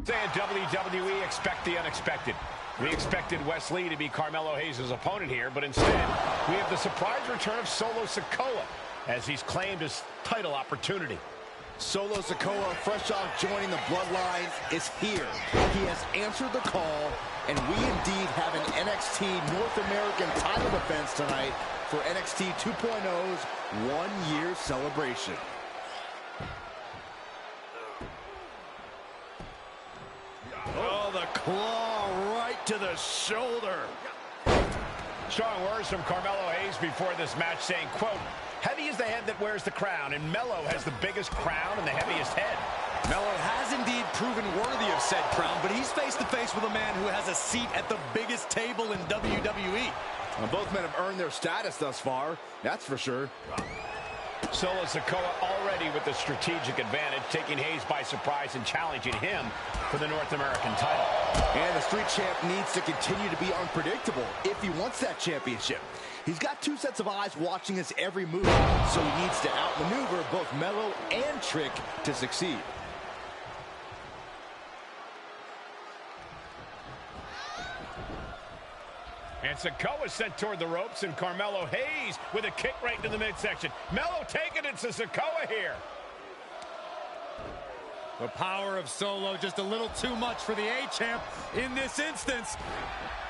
Saying WWE expect the unexpected. We expected Wes Lee to be Carmelo Hayes' opponent here, but instead, we have the surprise return of Solo Sikoa as he's claimed his title opportunity. Solo Sikoa, fresh off joining the Bloodline, is here. He has answered the call, and we indeed have an NXT North American title defense tonight for NXT 2.0's one-year celebration. Oh, the claw right to the shoulder. Strong words from Carmelo Hayes before this match saying, quote, "Heavy is the head that wears the crown, and Melo has the biggest crown and the heaviest head." Melo has indeed proven worthy of said crown, but he's face to face with a man who has a seat at the biggest table in WWE. Well, both men have earned their status thus far, that's for sure. Solo Sikoa already with the strategic advantage, taking Hayes by surprise and challenging him for the North American title. And the Street Champ needs to continue to be unpredictable if he wants that championship. He's got two sets of eyes watching his every move, so he needs to outmaneuver both Melo and Trick to succeed. And Sikoa sent toward the ropes, and Carmelo Hayes with a kick right to the midsection. Melo taking it to Sikoa here. The power of Solo just a little too much for the A-Champ in this instance.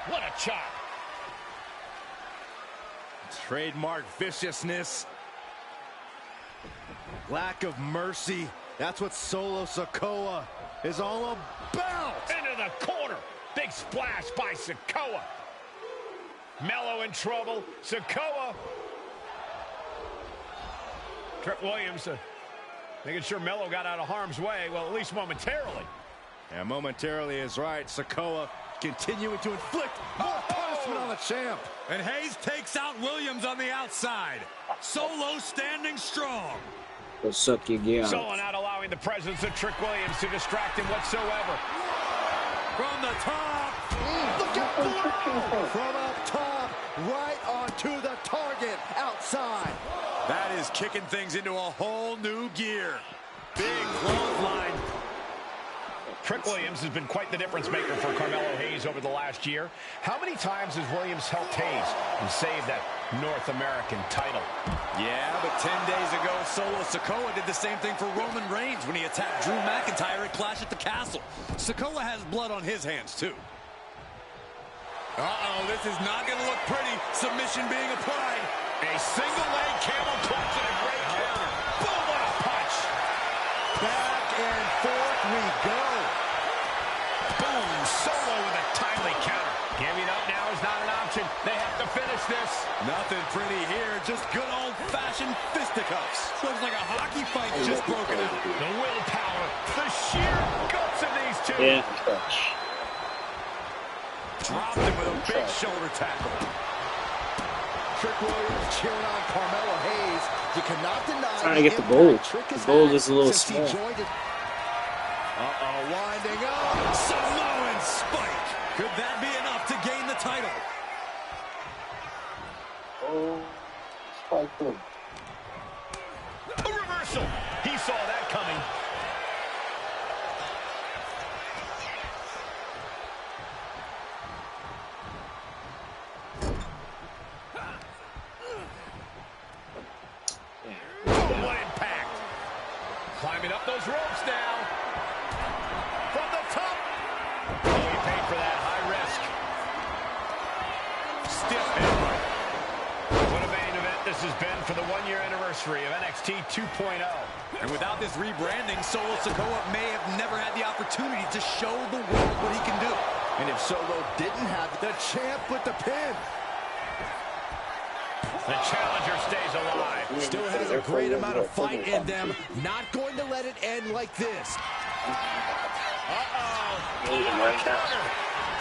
What a chop. Trademark viciousness. Lack of mercy. That's what Solo Sikoa is all about. Into the corner. Big splash by Sikoa. Melo in trouble. Sikoa. Trick Williams making sure Melo got out of harm's way. Well, at least momentarily. And momentarily is right. Sikoa continuing to inflict more punishment on the champ. And Hayes takes out Williams on the outside. Solo standing strong. Go suck your gear. Solo not allowing the presence of Trick Williams to distract him whatsoever. From the top. Look out! From up top, right onto the target outside. That is kicking things into a whole new gear. Big clothesline. Trick Williams has been quite the difference maker for Carmelo Hayes over the last year. How many times has Williams helped Hayes and saved that North American title? Yeah, but 10 days ago, Solo Sikoa did the same thing for Roman Reigns when he attacked Drew McIntyre at Clash at the Castle. Sikoa has blood on his hands, too. Uh-oh, this is not going to look pretty. Submission being applied. A single leg camel clutch and a great counter. Boom, what a punch. Back and forth we go. Boom, Solo with a timely counter. Giving up now is not an option. They have to finish this. Nothing pretty here, just good old-fashioned fisticuffs. Looks like a hockey fight just broken out. The willpower, the sheer guts of these two. Yeah. Dropped him with a big shoulder tackle. Trick Williams cheering on Carmelo Hayes. You cannot deny. Trying to get the gold. The gold is a little small. Winding up. Samoan spike. Could that be enough to gain the title? Oh, spike him. A reversal. He saw that coming. What impact. Climbing up those ropes now. From the top. Oh, he paid for that. High risk. Stiff hit. What a main event this has been for the one-year anniversary of NXT 2.0. And without this rebranding, Solo Sikoa may have never had the opportunity to show the world what he can do. And if Solo didn't have the champ with the pin. The challenger stays alive. Still has a great amount of fight in them. Not going to let it end like this. Uh-oh.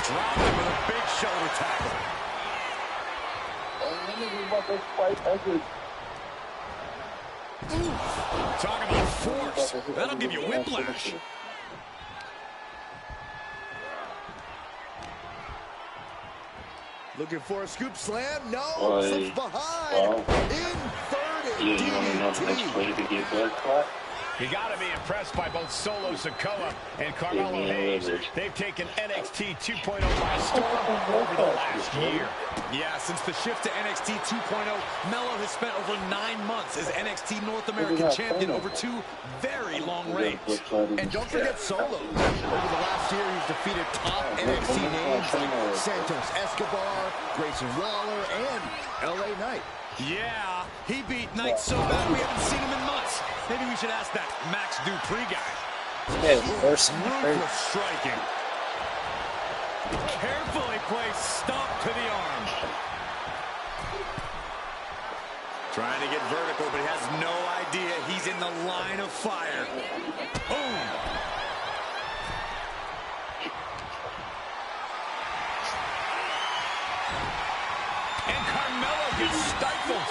Dropped him with a big shoulder tackle. Talk about force. That'll give you whiplash. Looking for a scoop slam. No, slips behind. Inverted DDT. You want to know the next way to get blood clot? You got to be impressed by both Solo Sikoa and Carmelo Hayes. They've taken NXT 2.0 by storm over the last year. Yeah, since the shift to NXT 2.0, Melo has spent over 9 months as NXT North American Champion over 2 very long reigns. And don't forget Solo. Over the last year, he's defeated top NXT names like Santos Escobar, Grayson Waller, and LA Knight. Yeah, he beat Knight so bad we haven't seen him in months. Maybe we should ask that Max Dupree guy. Yeah, worse. Ruthless striking. Carefully placed stop to the arm. Trying to get vertical, but he has no idea he's in the line of fire. Boom. And Carmelo gets stifled.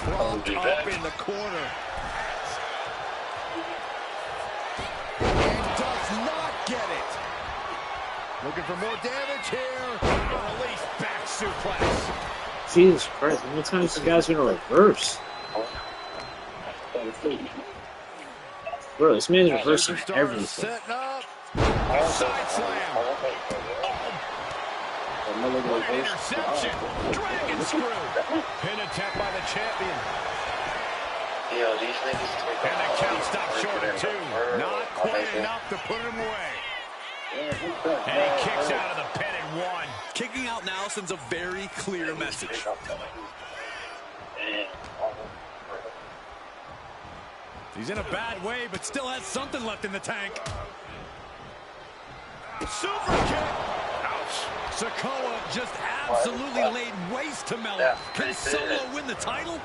Propped up in the corner. And does not get it. Looking for more damage here. Release back suplex. Jesus Christ, how many times this guy's gonna reverse? Bro, this man's reversing everything. Setting up. A side slam. What an interception. Dragon screw. Pin attack by the champion. Yo, these niggas And the count stopped short of 2. Not quite enough to put him away. And he kicks out of the pin at 1. Kicking out now sends a very clear message. He's in a bad way, but still has something left in the tank. Super kick. Ouch. Sikoa just absolutely laid waste to Melo. Can Solo win the title?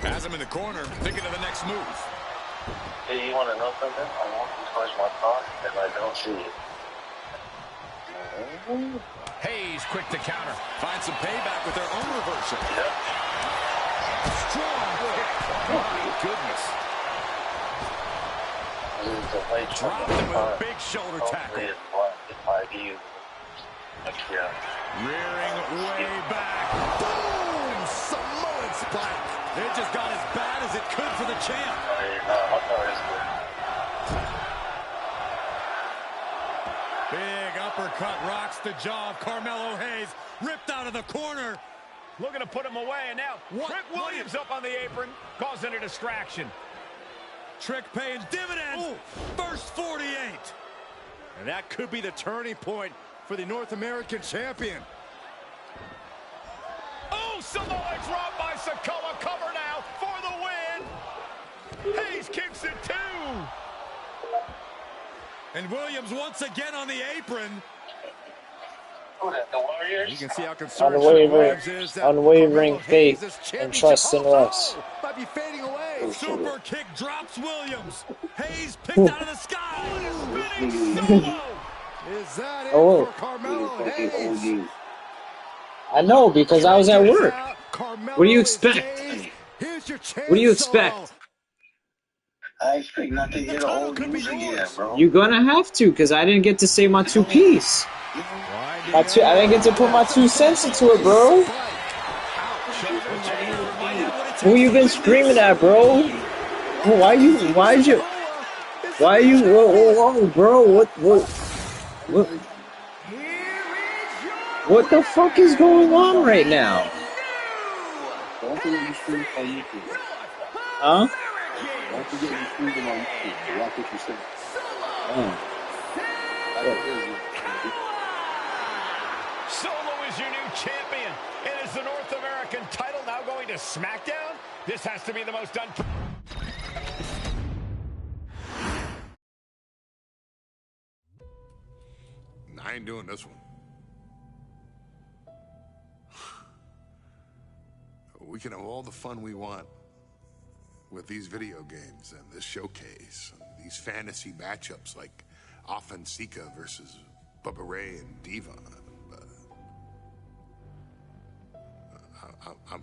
Has him in the corner, thinking of the next move. Hey, you want to know something? I want to touch my car, and I don't see it. Hayes quick to counter. Find some payback with their own reversal. Strong kick. My goodness. Dropped him with a big shoulder tackle. Rearing way back. Boom! Samoan spike. It just got as bad as it could for the champ. Big uppercut rocks the jaw of Carmelo Hayes. Ripped out of the corner. Looking to put him away, and now Trick Williams up on the apron, causing a distraction. Trick paying dividends. Ooh. First 48. And that could be the turning point for the North American champion. Oh, Samoa drop by Sikoa. Cover now for the win. Hayes kicks it too. And Williams once again on the apron. You can see how concerned Williams is that unwavering faith and trust in us. Might be fading away. Super kick drops Williams. Hayes picked out of the sky. Spinning Solo. Is that it for Carmelo Hayes? I know, because I was at work. What do you expect? What do you expect? I expect not to hit a whole news again, bro. You're gonna have to, because I didn't get to say my 2 piece. I didn't get to put my 2 cents into it, bro. Who you been screaming at, bro? Why are you, whoa, bro, what the fuck is going on right now? Don't forget you stream on YouTube. Huh? Don't forget you stream on YouTube. Watch what you say. Solo is your new champion. And is the North American title now going to SmackDown? This has to be the most I ain't doing this one. We can have all the fun we want with these video games and this showcase, and these fantasy matchups like Offensica versus Bubba Ray and Devon.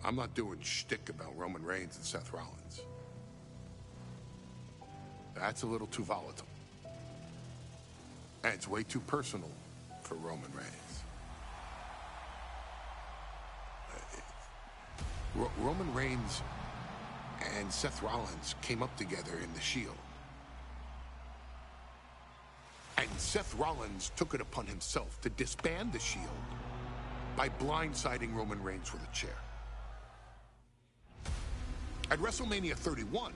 I'm not doing shtick about Roman Reigns and Seth Rollins. That's a little too volatile. And it's way too personal for Roman Reigns. Roman Reigns and Seth Rollins came up together in the Shield. And Seth Rollins took it upon himself to disband the Shield by blindsiding Roman Reigns with a chair. At WrestleMania 31,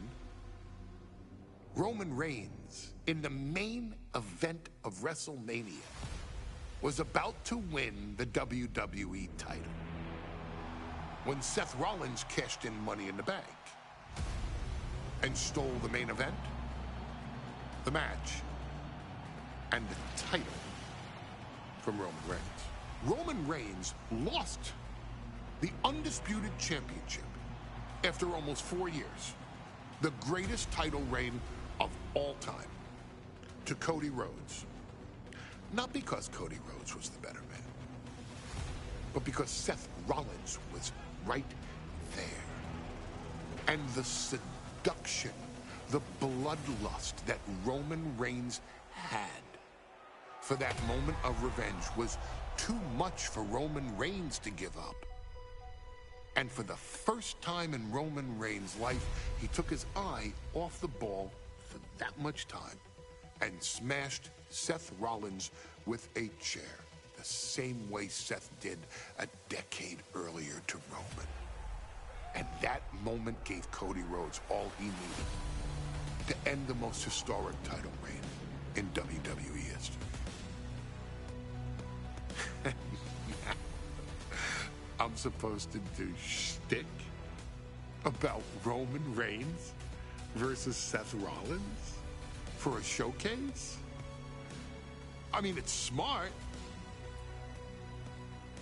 Roman Reigns, in the main event of WrestleMania, was about to win the WWE title when Seth Rollins cashed in Money in the Bank and stole the main event, the match, and the title from Roman Reigns. Roman Reigns lost the undisputed championship after almost 4 years, the greatest title reign of all time, to Cody Rhodes. Not because Cody Rhodes was the better man, but because Seth Rollins was right there. And the seduction, the bloodlust that Roman Reigns had for that moment of revenge was too much for Roman Reigns to give up. And for the first time in Roman Reigns' life, he took his eye off the ball for that much time and smashed Seth Rollins with a chair, the same way Seth did a decade earlier to Roman. And that moment gave Cody Rhodes all he needed to end the most historic title reign in WWE history. I'm supposed to do shtick about Roman Reigns versus Seth Rollins for a showcase? I mean, it's smart,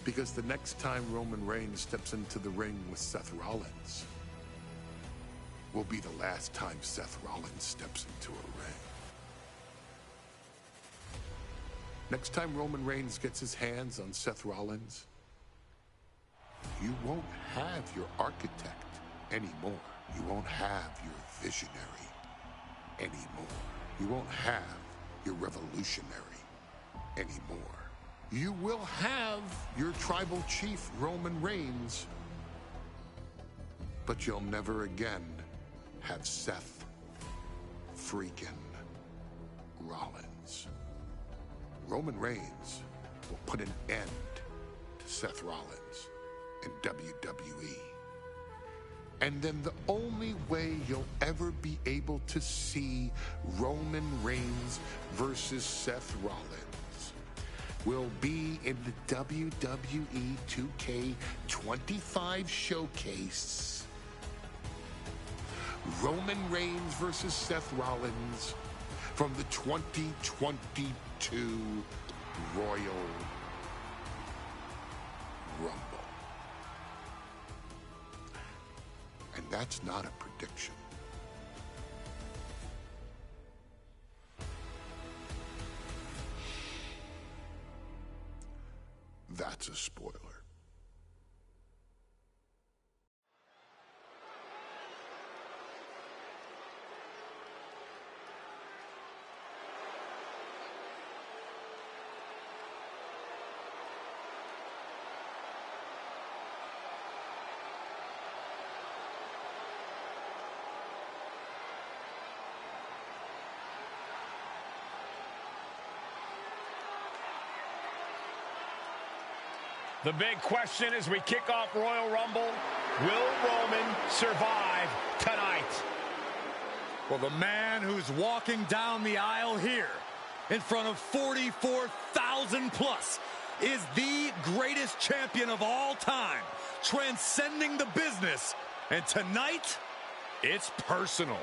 because the next time Roman Reigns steps into the ring with Seth Rollins will be the last time Seth Rollins steps into a ring. Next time Roman Reigns gets his hands on Seth Rollins, you won't have your architect anymore. You won't have your visionary anymore. You won't have your revolutionary anymore. You will have your tribal chief, Roman Reigns, but you'll never again have Seth freaking Rollins. Roman Reigns will put an end to Seth Rollins in WWE. And then the only way you'll ever be able to see Roman Reigns versus Seth Rollins will be in the WWE 2K25 Showcase. Roman Reigns versus Seth Rollins from the 2022 Royal Rumble. And that's not a prediction. That's a spoiler. The big question as we kick off Royal Rumble, will Roman survive tonight? Well, the man who's walking down the aisle here in front of 44,000 plus is the greatest champion of all time, transcending the business. And tonight, it's personal.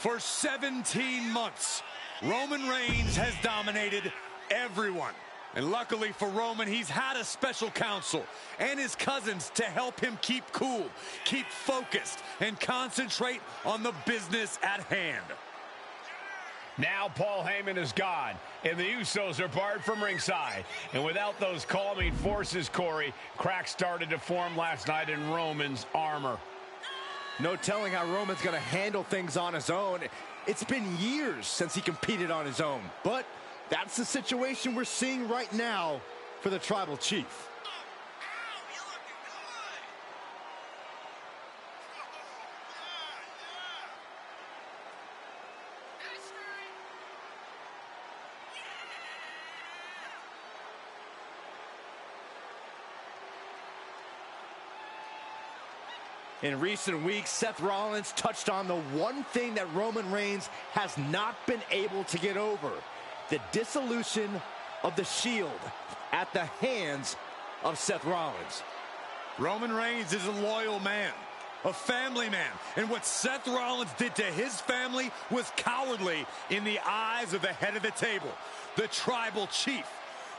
For 17 months, Roman Reigns has dominated everyone. And luckily for Roman, he's had a special counsel and his cousins to help him keep cool, keep focused, and concentrate on the business at hand. Now Paul Heyman is gone, and the Usos are barred from ringside. And without those calming forces, Corey, cracks started to form last night in Roman's armor. No telling how Roman's going to handle things on his own. It's been years since he competed on his own, but that's the situation we're seeing right now for the Tribal Chief. In recent weeks, Seth Rollins touched on the one thing that Roman Reigns has not been able to get over: the dissolution of the Shield at the hands of Seth Rollins. Roman Reigns is a loyal man, a family man, and what Seth Rollins did to his family was cowardly in the eyes of the head of the table, the Tribal Chief,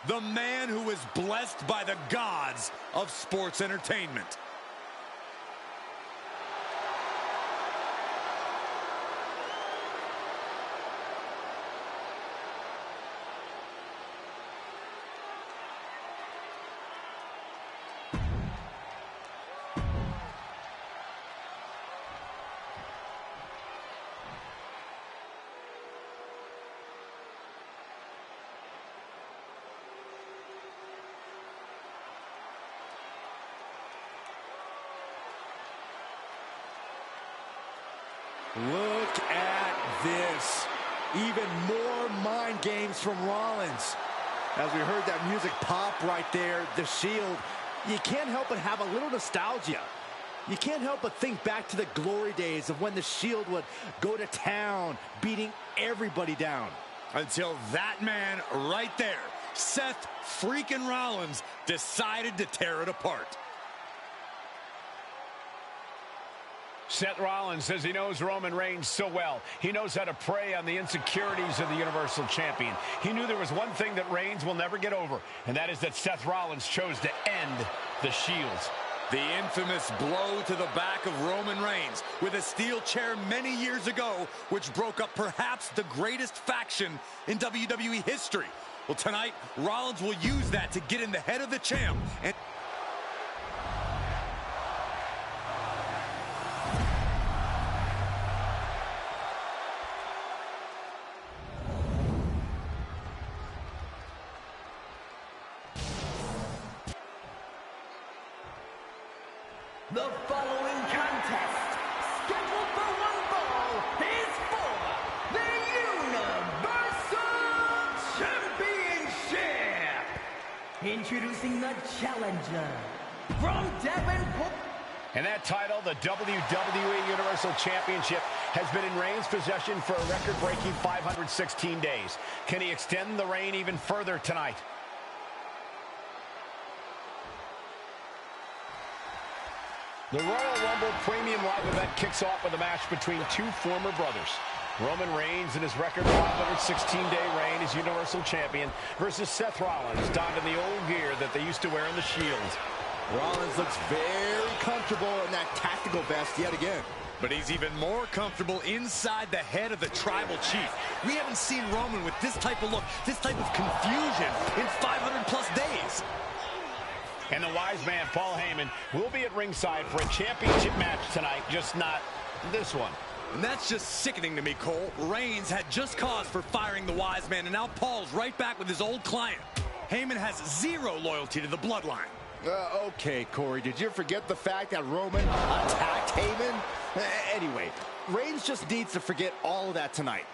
the man who is blessed by the gods of sports entertainment. Look at this. Even more mind games from Rollins. As we heard that music pop right there, the Shield, you can't help but have a little nostalgia. You can't help but think back to the glory days of when the Shield would go to town, beating everybody down. Until that man right there, Seth freaking Rollins, decided to tear it apart. Seth Rollins says he knows Roman Reigns so well. He knows how to prey on the insecurities of the Universal Champion. He knew there was one thing that Reigns will never get over, and that is that Seth Rollins chose to end the Shields. The infamous blow to the back of Roman Reigns with a steel chair many years ago, which broke up perhaps the greatest faction in WWE history. Well, tonight, Rollins will use that to get in the head of the champ and... The following contest, scheduled for one fall, is for the Universal Championship. Introducing the challenger from Davenport. And that title, the WWE Universal Championship, has been in Reigns' possession for a record-breaking 516 days. Can he extend the reign even further tonight? The Royal Rumble Premium Live event kicks off with a match between two former brothers. Roman Reigns in his record 516-day reign as Universal Champion versus Seth Rollins, donned in the old gear that they used to wear in the Shield. Rollins looks very comfortable in that tactical vest yet again. But he's even more comfortable inside the head of the Tribal Chief. We haven't seen Roman with this type of look, this type of confusion in 500-plus days. And the wise man, Paul Heyman, will be at ringside for a championship match tonight, just not this one. And that's just sickening to me, Cole. Reigns had just cause for firing the wise man, and now Paul's right back with his old client. Heyman has zero loyalty to the bloodline. Okay, Corey, did you forget the fact that Roman attacked Heyman? Anyway, Reigns just needs to forget all of that tonight.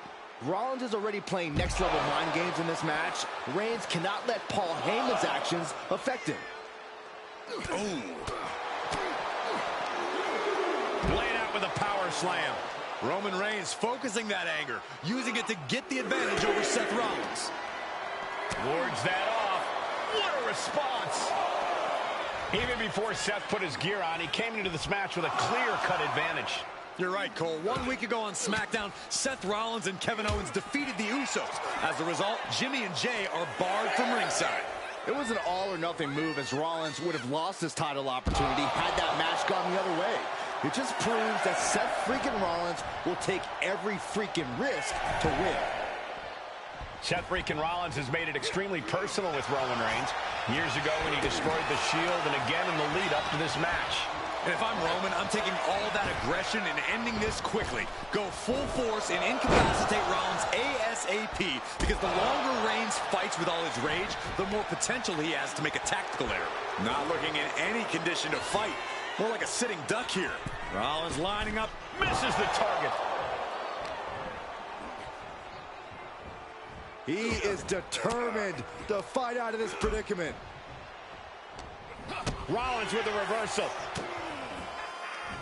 Rollins is already playing next-level mind games in this match. Reigns cannot let Paul Heyman's actions affect him. Laid out with a power slam. Roman Reigns focusing that anger, using it to get the advantage over Seth Rollins. Wards that off. What a response. Even before Seth put his gear on, he came into this match with a clear-cut advantage. You're right, Cole. 1 week ago on SmackDown, Seth Rollins and Kevin Owens defeated the Usos. As a result, Jimmy and Jay are barred from ringside. It was an all-or-nothing move, as Rollins would have lost his title opportunity had that match gone the other way. It just proves that Seth freaking Rollins will take every freaking risk to win. Seth freaking Rollins has made it extremely personal with Roman Reigns. Years ago when he destroyed the Shield, and again in the lead up to this match. And if I'm Roman, I'm taking all that aggression and ending this quickly. Go full force and incapacitate Rollins ASAP, because the longer Reigns fights with all his rage, the more potential he has to make a tactical error. Not looking in any condition to fight. More like a sitting duck here. Rollins lining up, Misses the target. He is determined to fight out of this predicament. Rollins with a reversal.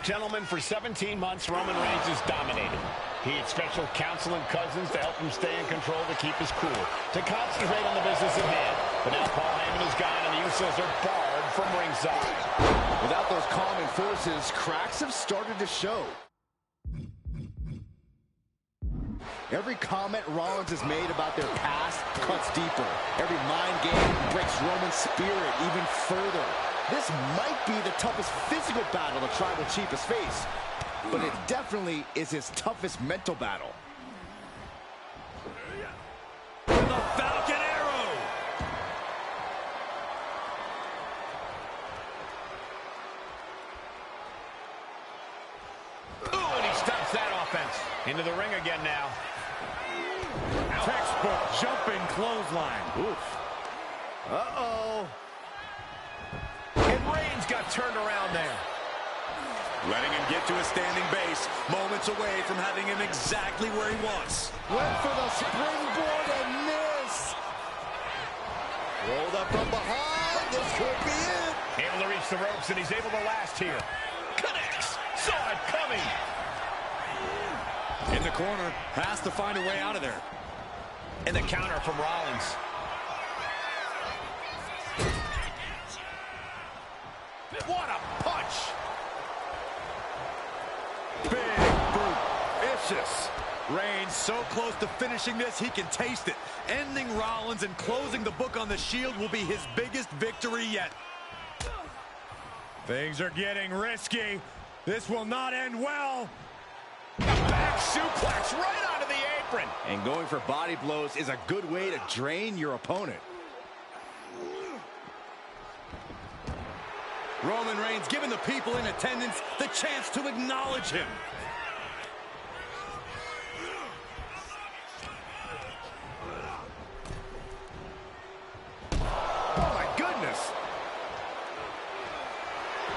Gentlemen, for 17 months, Roman Reigns has dominated. He had special counsel and cousins to help him stay in control, to keep his cool, to concentrate on the business at hand. But now Paul Heyman is gone, and the Usos are barred from ringside. Without those calming forces, cracks have started to show. Every comment Rollins has made about their past cuts deeper. Every mind game breaks Roman's spirit even further. This might be the toughest physical battle the Tribal Chief has faced, but it definitely is his toughest mental battle. the Falcon Arrow. Ooh, and he stops that offense. Into the ring again now. Textbook jumping clothesline. Oof. Uh-oh. And Reigns got turned around there. Letting him get to a standing base, moments away from having him exactly where he wants. Went for the springboard and missed. Rolled up from behind. This could be it. Able to reach the ropes, and he's able to last here. Connects. Saw it coming. In the corner, has to find a way out of there. And the counter from Rollins. What a punch! Big boot, vicious. Reigns so close to finishing this, he can taste it. Ending Rollins and closing the book on the Shield will be his biggest victory yet. Things are getting risky. This will not end well. A back suplex right onto the apron. And going for body blows is a good way to drain your opponent. Roman Reigns giving the people in attendance the chance to acknowledge him. Oh my goodness.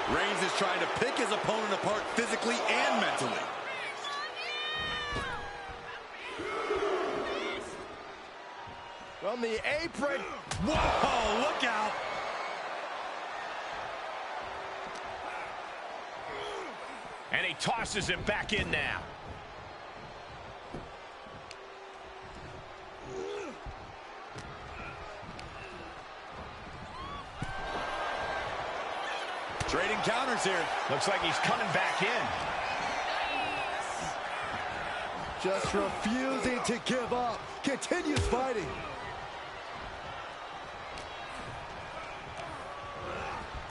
Reigns is trying to pick his opponent apart physically and mentally. From the apron. Whoa, look out. And he tosses him back in now. Trading counters here. Looks like he's coming back in. Just refusing to give up. Continues fighting.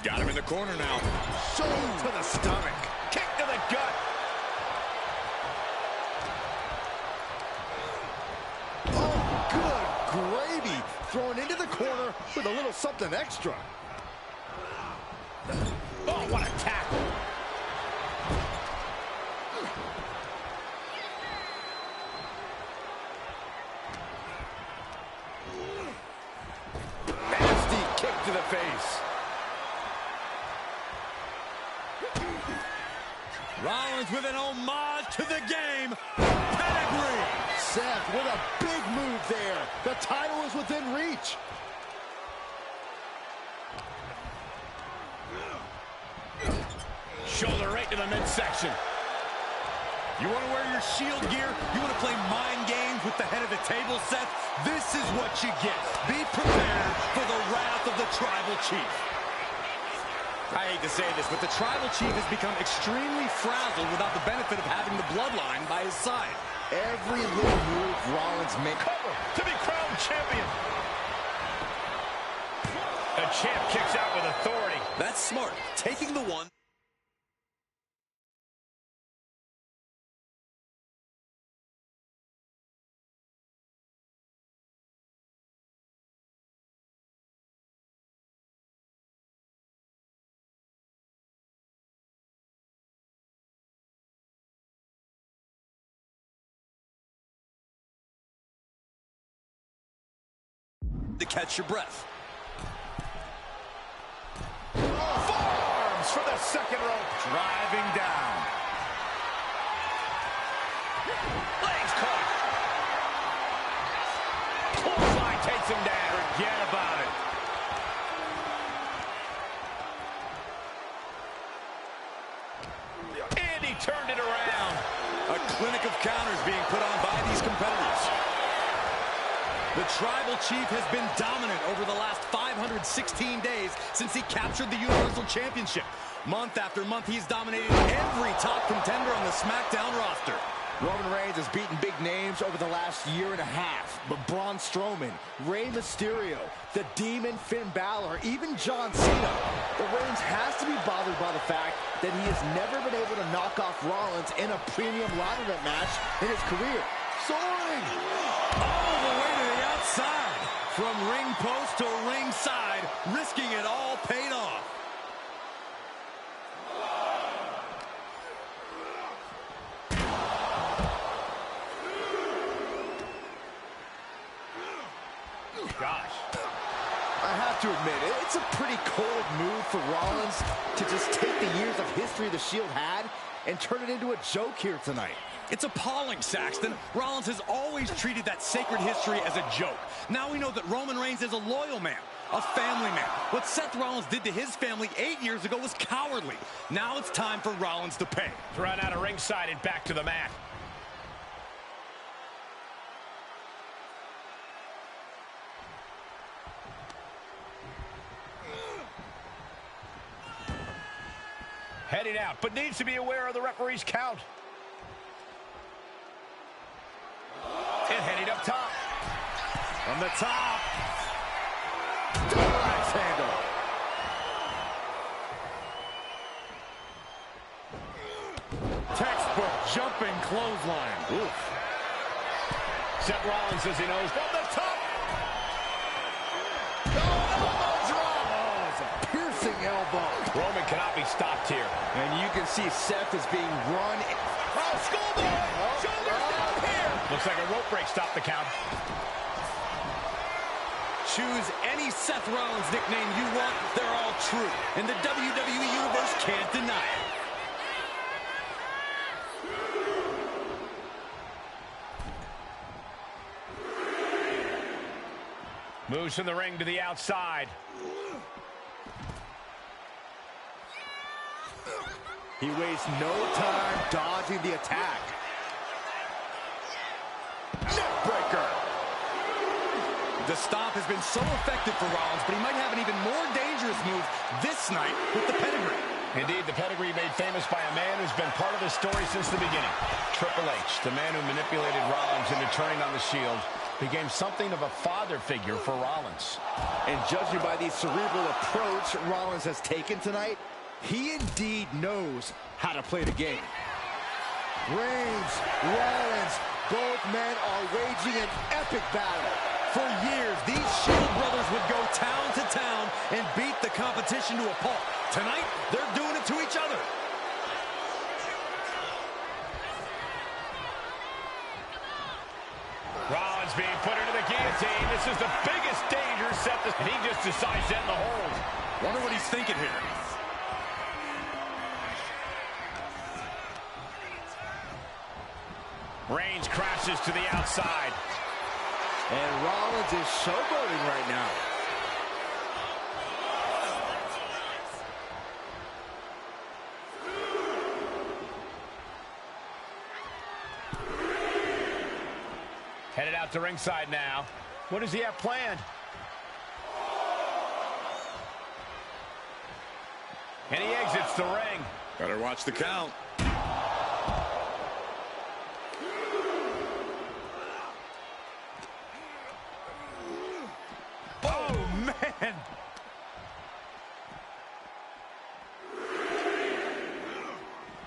Got him in the corner now. Shoulder to the stomach. Kick to the gut. Oh, good gravy. Thrown into the corner with a little something extra. Oh, what a tackle. Nasty kick to the face. Rollins with an homage to the game. Pedigree. Seth with a big move there. The title is within reach. Shoulder right to the midsection. You want to wear your Shield gear? You want to play mind games with the head of the table, Seth? This is what you get. Be prepared for the wrath of the Tribal Chief. I hate to say this, but the Tribal Chief has become extremely frazzled without the benefit of having the bloodline by his side. Every little move Rollins makes. Cover to be crowned champion. The champ kicks out with authority. That's smart. Taking the one. To catch your breath. Forearms for the second rope. Driving down. Legs caught. Clothesline takes him down. Forget about it. And he turned it around. A clinic of counters being put on by these competitors. The Tribal Chief has been dominant over the last 516 days since he captured the Universal Championship. Month after month, he's dominated every top contender on the SmackDown roster. Roman Reigns has beaten big names over the last year and a half, but Braun Strowman, Rey Mysterio, the Demon Finn Balor, even John Cena. But Reigns has to be bothered by the fact that he has never been able to knock off Rollins in a premium live event match in his career. Soaring! All the way to the outside. From ring post to ringside, risking it all paid off. Gosh. I have to admit, it's a pretty cold move for Rollins to just take the years of history the Shield had and turn it into a joke here tonight. It's appalling, Saxton. Rollins has always treated that sacred history as a joke. Now we know that Roman Reigns is a loyal man, a family man. What Seth Rollins did to his family 8 years ago was cowardly. Now it's time for Rollins to pay. Run out of ringside and back to the mat. Heading out, but needs to be aware of the referee's count. And heading up top. From the top. Axe handle. Textbook jumping clothesline. Oof. Seth Rollins says he knows. From the top. Piercing elbow. Roman cannot be stopped here. And you can see Seth is being run. Oh, schoolboy! Shoulders down here! Looks like a rope break stopped the count. Choose any Seth Rollins nickname you want. They're all true. And the WWE Universe can't deny it. Moves from the ring to the outside. He wastes no time dodging the attack. Neckbreaker. The stomp has been so effective for Rollins, but he might have an even more dangerous move this night with the pedigree. Indeed, the pedigree made famous by a man who's been part of the story since the beginning. Triple H, the man who manipulated Rollins into turning on the Shield, became something of a father figure for Rollins. And judging by the cerebral approach Rollins has taken tonight, he indeed knows how to play the game. Reigns, Rollins, both men are waging an epic battle. For years, these Shield brothers would go town to town and beat the competition to a pulp. Tonight, they're doing it to each other. Rollins being put into the guillotine. This is the biggest danger Seth has, and he just decides to end the hold. Wonder what he's thinking here. Reigns crashes to the outside. And Rollins is showboating right now. Headed out to ringside now. What does he have planned? And he exits the ring. Better watch the count. Oh, man.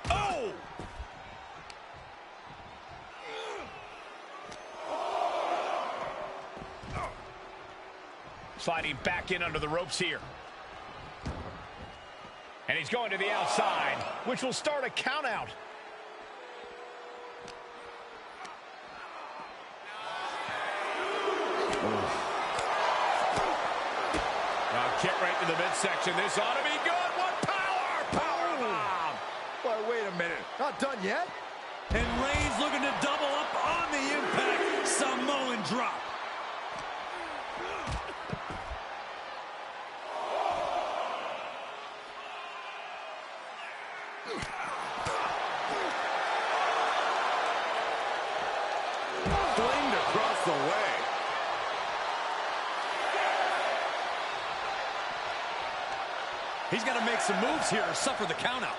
Oh! Sliding back in under the ropes here. And he's going to the outside, which will start a count out. Now kick right to the midsection. This ought to be good. What power! Power bomb! But wait a minute. Not done yet? And Reigns looking to double up on the impact. Samoan drop. Flamed across the way. He's got to make some moves here or suffer the countout.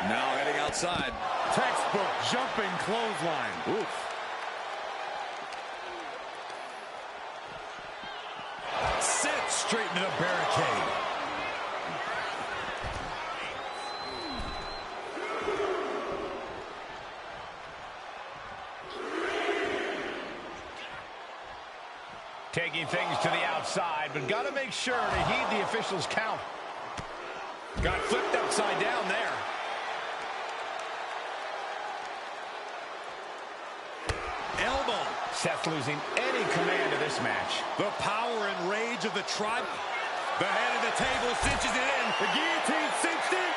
Now heading outside. Textbook jumping clothesline. Oof. Sits straight into the barricade. Taking things to the outside, but got to make sure to heed the official's count. Got flipped upside down there. Elbow. Seth losing any command of this match. The power and rage of the tribe. The head of the table cinches it in. The guillotine cinched it.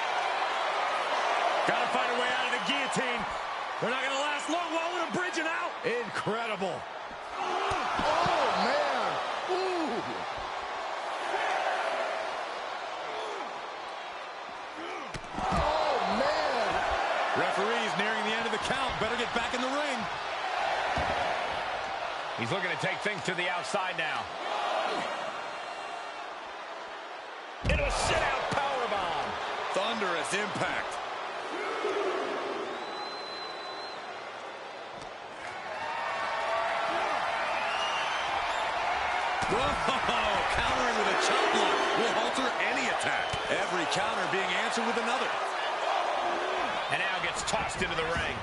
Got to find a way out of the guillotine. They're not going to last long. Wall with a bridge and out. Incredible. Oh, man. Ooh. Oh, man. Referee's nearing the end of the count. Better get back in the ring. He's looking to take things to the outside now. Into a sit-out powerbomb. Thunderous impact. Whoa! Countering with a chop block will alter any attack. Every counter being answered with another. And now gets tossed into the ring.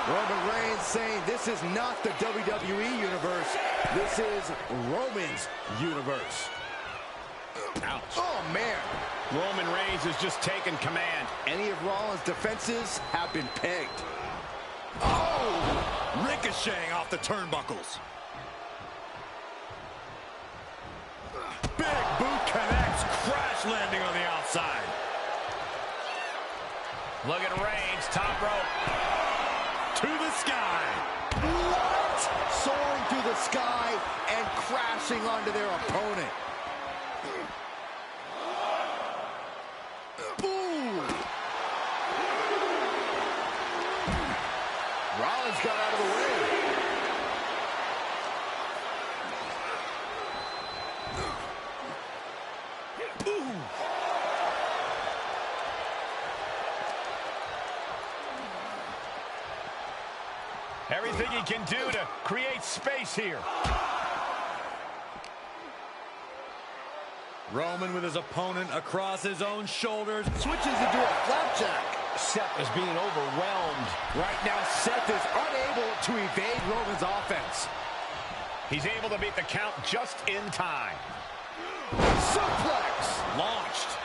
Roman Reigns saying this is not the WWE Universe. This is Roman's Universe. Ouch. Oh, man. Roman Reigns has just taken command. Any of Rollins' defenses have been pegged. Oh! Ricocheting off the turnbuckles. Big boot connects, crash landing on the outside. Look at Reigns, top rope. To the sky. What? Soaring through the sky and crashing onto their opponent. Ooh. Rollins got out of the way. Ooh. Everything he can do to create space here. Roman with his opponent across his own shoulders. Switches into a flapjack. Seth is being overwhelmed. Right now, Seth is unable to evade Roman's offense. He's able to beat the count just in time. Suplex. Launched.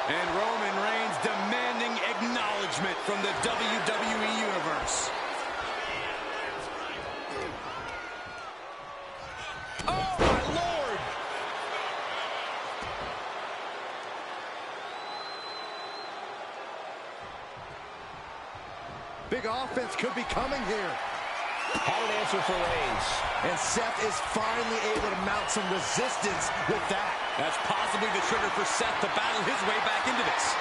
And Roman Reigns demanding acknowledgement from the WWE Universe. Oh, my Lord! Big offense could be coming here. Had an answer for Reigns. And Seth is finally able to mount some resistance with that. That's possibly the trigger for Seth to battle his way back into this.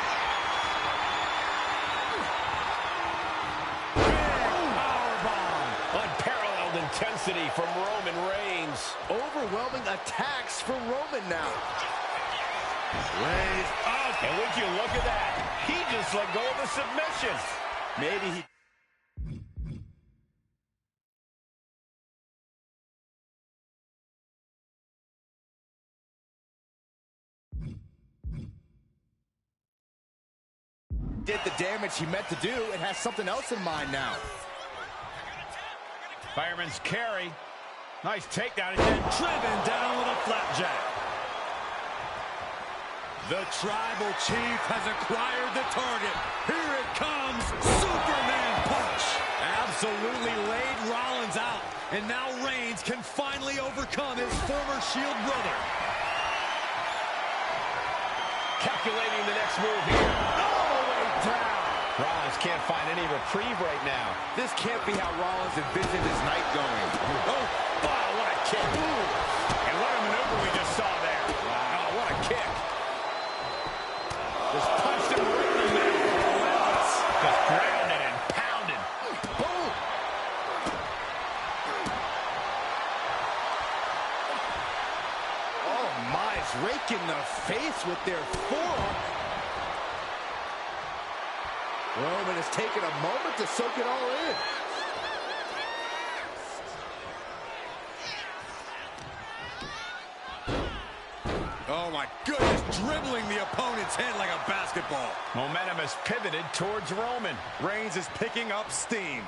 Big powerbomb. Unparalleled intensity from Roman Reigns. Overwhelming attacks for Roman now. Reigns up. And would you look at that? He just let go of the submission. Maybe he... did the damage he meant to do and has something else in mind now. Fireman's carry. Nice takedown. And driven down with a flapjack. The Tribal Chief has acquired the target. Here it comes. Superman punch. Absolutely laid Rollins out. And now Reigns can finally overcome his former Shield brother. Calculating the next move here. All the way down. Rollins can't find any reprieve right now. This can't be how Rollins envisioned his night going. Oh, wow, what a kick. Ooh. And what a maneuver we just saw there. Wow, oh, what a kick. Just punched him right in the middle. Relentless. Just grounded and pounded. Boom. Oh, my, it's raking the face with their forearm. Roman has taken a moment to soak it all in. Oh, my goodness, dribbling the opponent's head like a basketball. Momentum has pivoted towards Roman. Reigns is picking up steam.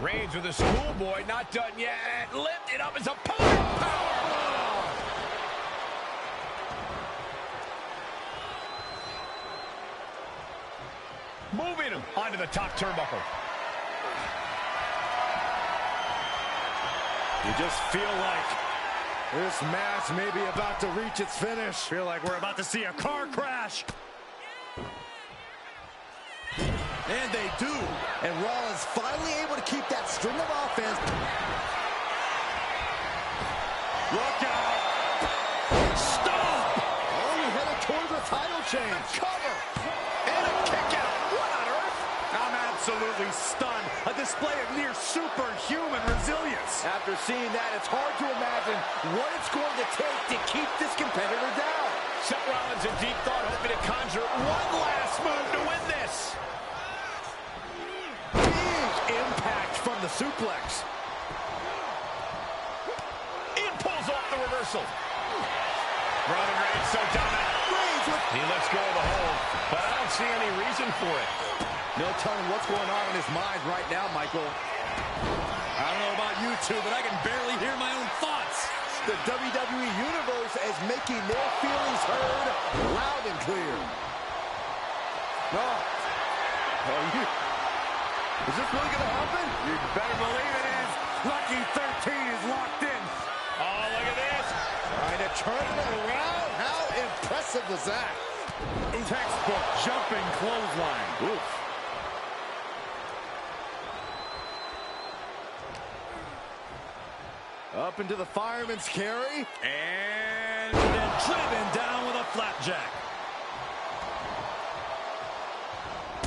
Reigns with a schoolboy, not done yet. Lifted up his opponent. Powerbomb. Moving him onto the top turnbuckle. You just feel like this match may be about to reach its finish. Feel like we're about to see a car crash. And they do. And Rollins finally able to keep that string of offense. Look out. Stop. Oh, we headed towards the title change. Cover. And a kick out. What on earth? I'm absolutely stunned. A display of near superhuman resilience. After seeing that, it's hard to imagine what it's going to take to keep this competitor down. Seth Rollins in deep thought, hoping to conjure one last move to win this. Big impact from the suplex. Ian pulls off the reversal. Roman Reigns so dominant. He lets go of the hold, but I don't see any reason for it. No telling what's going on in his mind right now, Michael. I don't know about you two, but I can barely hear my own thoughts. The WWE Universe is making their feelings heard loud and clear. Is this really going to happen? You better believe it is. Lucky 13 is locked in. Oh, look at this. Trying to turn it around. How impressive was that? Textbook jumping clothesline. Oof. Up into the fireman's carry. And then driven down with a flapjack.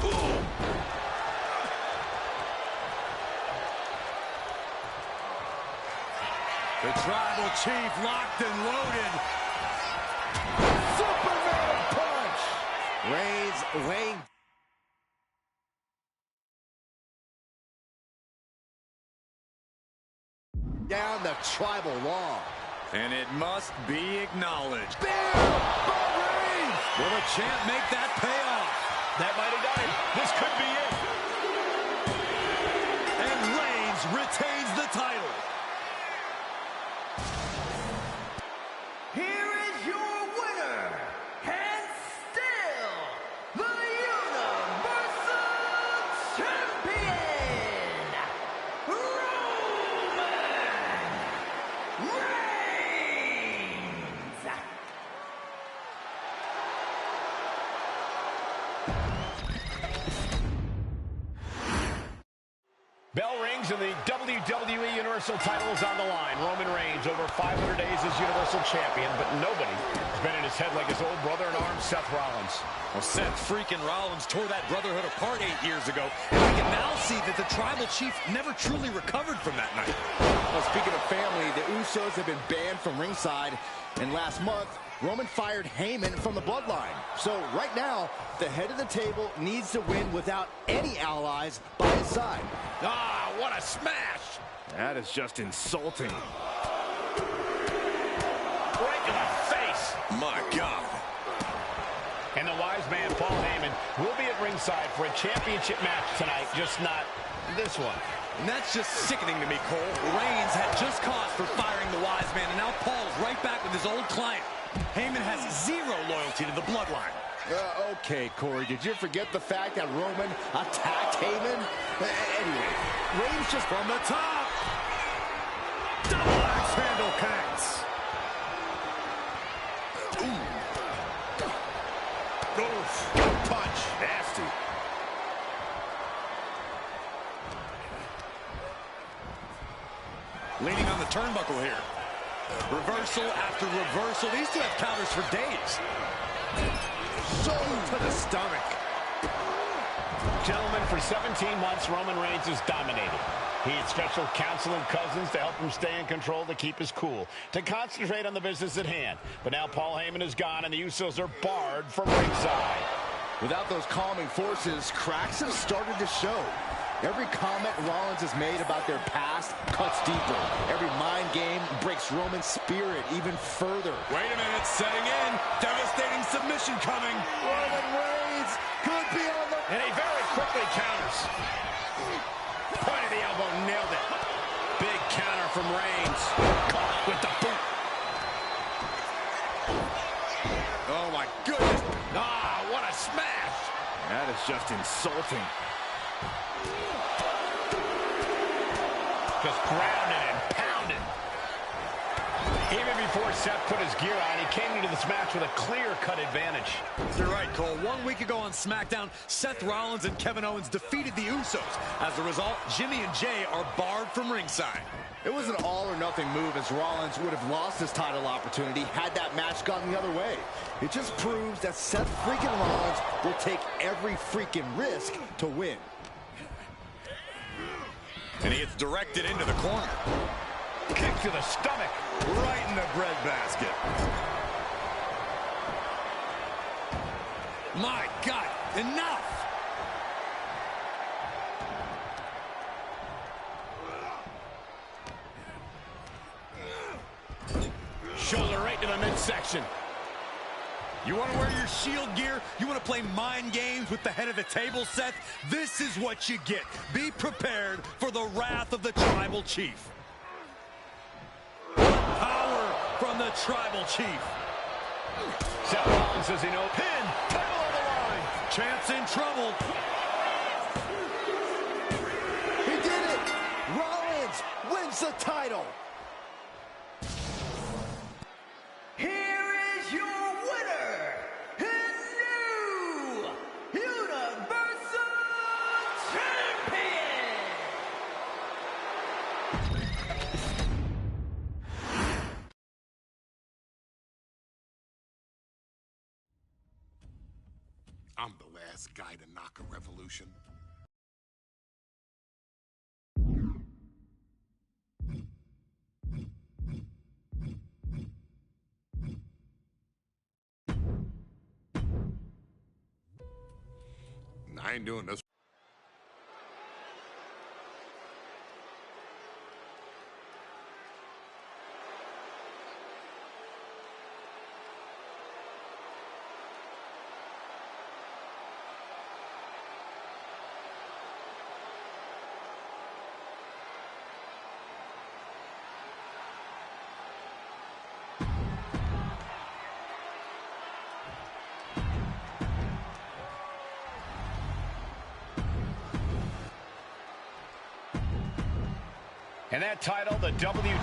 Ooh. The Tribal Chief locked and loaded. Superman punch. Reigns laying down the tribal law. And it must be acknowledged. Bam! By Reigns! Will the champ make that pay off? That might have done it. This could be it. And Reigns retains the title. Here is your winner, and still the Universal Champion, Roman Reigns. Bell rings. Kings, and the WWE Universal title is on the line. Roman Reigns, over 500 days as Universal Champion, but nobody has been in his head like his old brother-in-arms, Seth Rollins. Well, Seth freaking Rollins tore that brotherhood apart 8 years ago, and we can now see that the Tribal Chief never truly recovered from that night. Well, speaking of family, the Usos have been banned from ringside, and last month, Roman fired Heyman from the Bloodline. So right now, the head of the table needs to win without any allies by his side. Ah, what a smash! That is just insulting. Right in the face. My God. And the wise man, Paul Heyman, will be at ringside for a championship match tonight, just not this one. And that's just sickening to me, Cole. Reigns had just cause for firing the wise man, and now Paul's right back with his old client. Heyman has zero loyalty to the Bloodline. Okay, Corey, did you forget the fact that Roman attacked Heyman? Anyway, Reigns just from the top. Double axe handle connects. Good punch. nasty. Leaning on the turnbuckle here. Reversal after reversal. These two have counters for days. So to the stomach. Gentlemen, for 17 months, Roman Reigns has dominated. He had special counsel and cousins to help him stay in control, to keep his cool, to concentrate on the business at hand. But now Paul Heyman is gone, and the Usos are barred from ringside. Without those calming forces, cracks have started to show. Every comment Rollins has made about their past cuts deeper. Every mind game breaks Roman's spirit even further. Wait a minute, setting in. Devastating submission coming. Roman Reigns could be on the... And he very quickly counters. Point of the elbow, nailed it. Big counter from Reigns. Caught with the boot. Oh, my goodness. Ah, what a smash. That is just insulting. Just grounded and pounded. Even before Seth put his gear on, he came into this match with a clear-cut advantage. You're right, Cole. 1 week ago on SmackDown, Seth Rollins and Kevin Owens defeated the Usos. As a result, Jimmy and Jay are barred from ringside. It was an all-or-nothing move, as Rollins would have lost his title opportunity had that match gone the other way. It just proves that Seth freaking Rollins will take every freaking risk to win. And he gets directed into the corner. Kick to the stomach. Right in the breadbasket. My God, enough! Shoulder right to the midsection. You want to wear your Shield gear? You want to play mind games with the head of the table, Seth? This is what you get. Be prepared for the wrath of the Tribal Chief. Power from the Tribal Chief. Seth Rollins says he knows. Pin, title on the line. Chance in trouble. He did it! Rollins wins the title! Here is your winner, his new Universal Champion! I'm the last guy to knock a revolution. I ain't doing this. And that title, the WWE...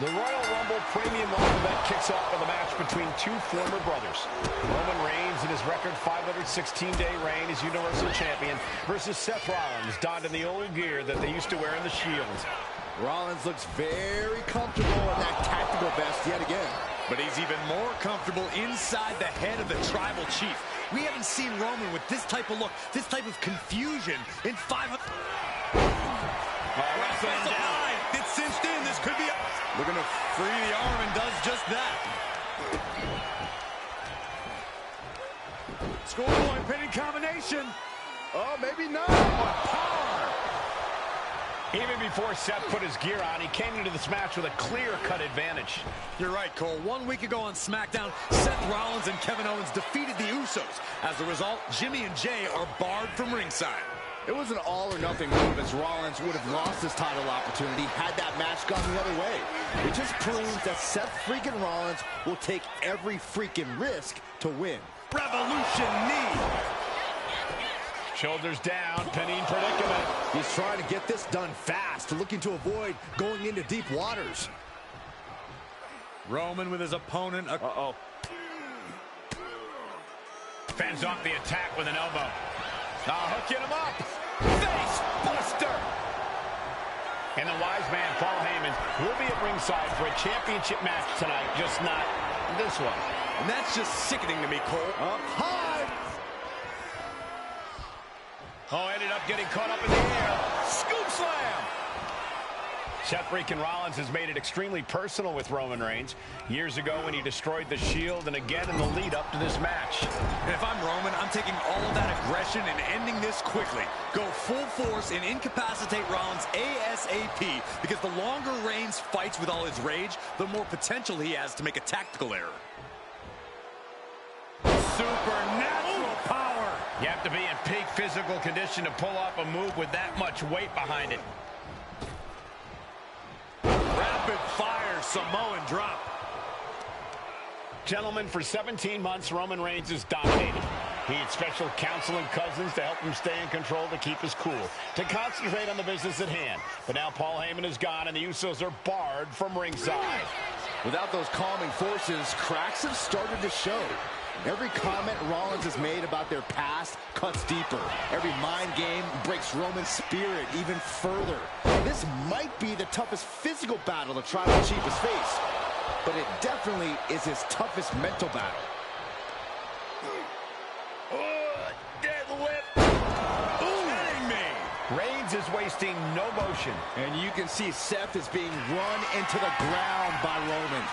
The Royal Rumble Premium Live event kicks off with a match between two former brothers. Roman Reigns in his record 516-day reign as Universal Champion versus Seth Rollins, donned in the old gear that they used to wear in the Shield. Rollins looks very comfortable in that tactical vest yet again. But he's even more comfortable inside the head of the Tribal Chief. We haven't seen Roman with this type of look, this type of confusion in 500. Wrestling down. It's cinched in. This could be looking to free the arm and does just that. Schoolboy pinning combination. Oh, maybe not. Power. Even before Seth put his gear on, he came into this match with a clear-cut advantage. You're right, Cole. 1 week ago on SmackDown, Seth Rollins and Kevin Owens defeated the Usos. As a result, Jimmy and Jay are barred from ringside. It was an all-or-nothing move, as Rollins would have lost his title opportunity had that match gone the other way. It just proves that Seth freaking Rollins will take every freaking risk to win. Revolution knee. Shoulders down, pinning predicament. He's trying to get this done fast, looking to avoid going into deep waters. Roman with his opponent. Uh-oh. Fends off the attack with an elbow. Hooking him up. Face buster. And the wise man, Paul Heyman, will be at ringside for a championship match tonight, just not this one. And that's just sickening to me, Cole. Up high. Oh, ended up getting caught up in the air. Scoop slam. Seth freaking Rollins has made it extremely personal with Roman Reigns. Years ago when he destroyed the Shield, and again in the lead up to this match. And if I'm Roman, I'm taking all of that aggression and ending this quickly. Go full force and incapacitate Rollins ASAP, because the longer Reigns fights with all his rage, the more potential he has to make a tactical error. Supernatural power. You have to be in peak physical condition to pull off a move with that much weight behind it. Rapid fire Samoan drop. Gentlemen, for 17 months, Roman Reigns has dominated. He had special counsel and cousins to help him stay in control, to keep his cool, to concentrate on the business at hand. But now Paul Heyman is gone, and the Usos are barred from ringside. Without those calming forces, cracks have started to show. Every comment Rollins has made about their past cuts deeper. Every mind game breaks Roman's spirit even further. This might be the toughest physical battle the Tribal Chief has faced, but it definitely is his toughest mental battle. Dead whip. Kidding me. Reigns is wasting no motion. And you can see Seth is being run into the ground by Roman.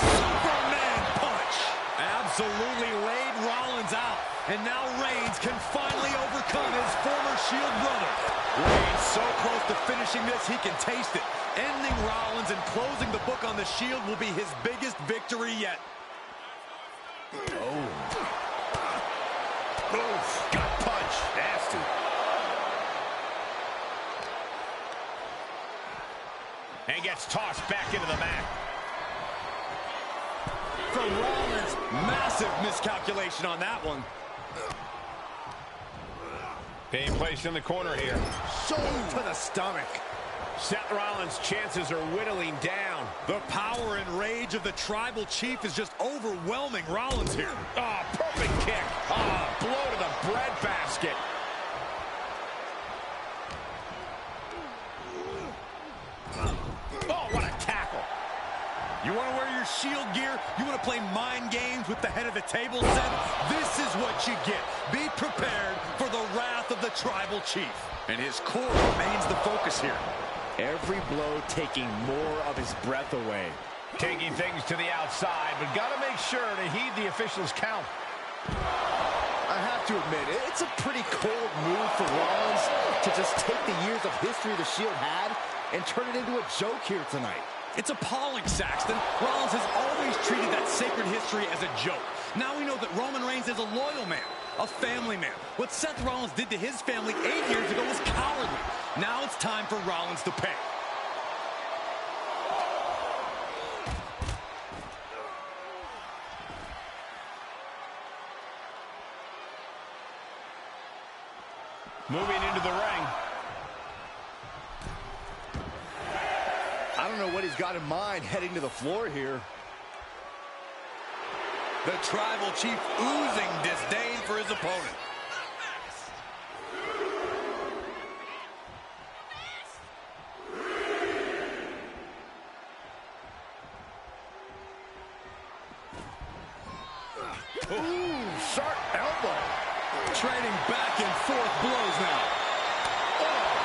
Superman punch. Absolutely laid Rollins out. And now Reigns can finally overcome his former Shield brother. Reigns so close to finishing this, he can taste it. Ending Rollins and closing the book on the Shield will be his biggest victory yet. Oh. Oof. Gut punch. Nasty. And gets tossed back into the mat. From Rollins, massive miscalculation on that one. Being placed in the corner here. So to the stomach. Seth Rollins' chances are whittling down. The power and rage of the Tribal Chief is just overwhelming Rollins here. Oh, perfect kick. Oh, blow to the breadbasket. Oh, what a tackle. You want to wear your Shield gear? You want to play mind games with the head of the table, Seth? This is what you get. Be prepared for the wrath of the Tribal Chief. And his core remains the focus here. Every blow taking more of his breath away. Taking things to the outside, but got to make sure to heed the officials' count. I have to admit, it's a pretty cold move for Rollins to just take the years of history the Shield had and turn it into a joke here tonight. It's appalling, Saxton. Rollins has always treated that sacred history as a joke. Now we know that Roman Reigns is a loyal man, a family man. What Seth Rollins did to his family 8 years ago was cowardly. Now it's time for Rollins to pay. Moving into the ring. don't know what he's got in mind heading to the floor here. The Tribal Chief oozing disdain for his opponent. Ooh, sharp elbow. Trading back and forth blows now. Oh.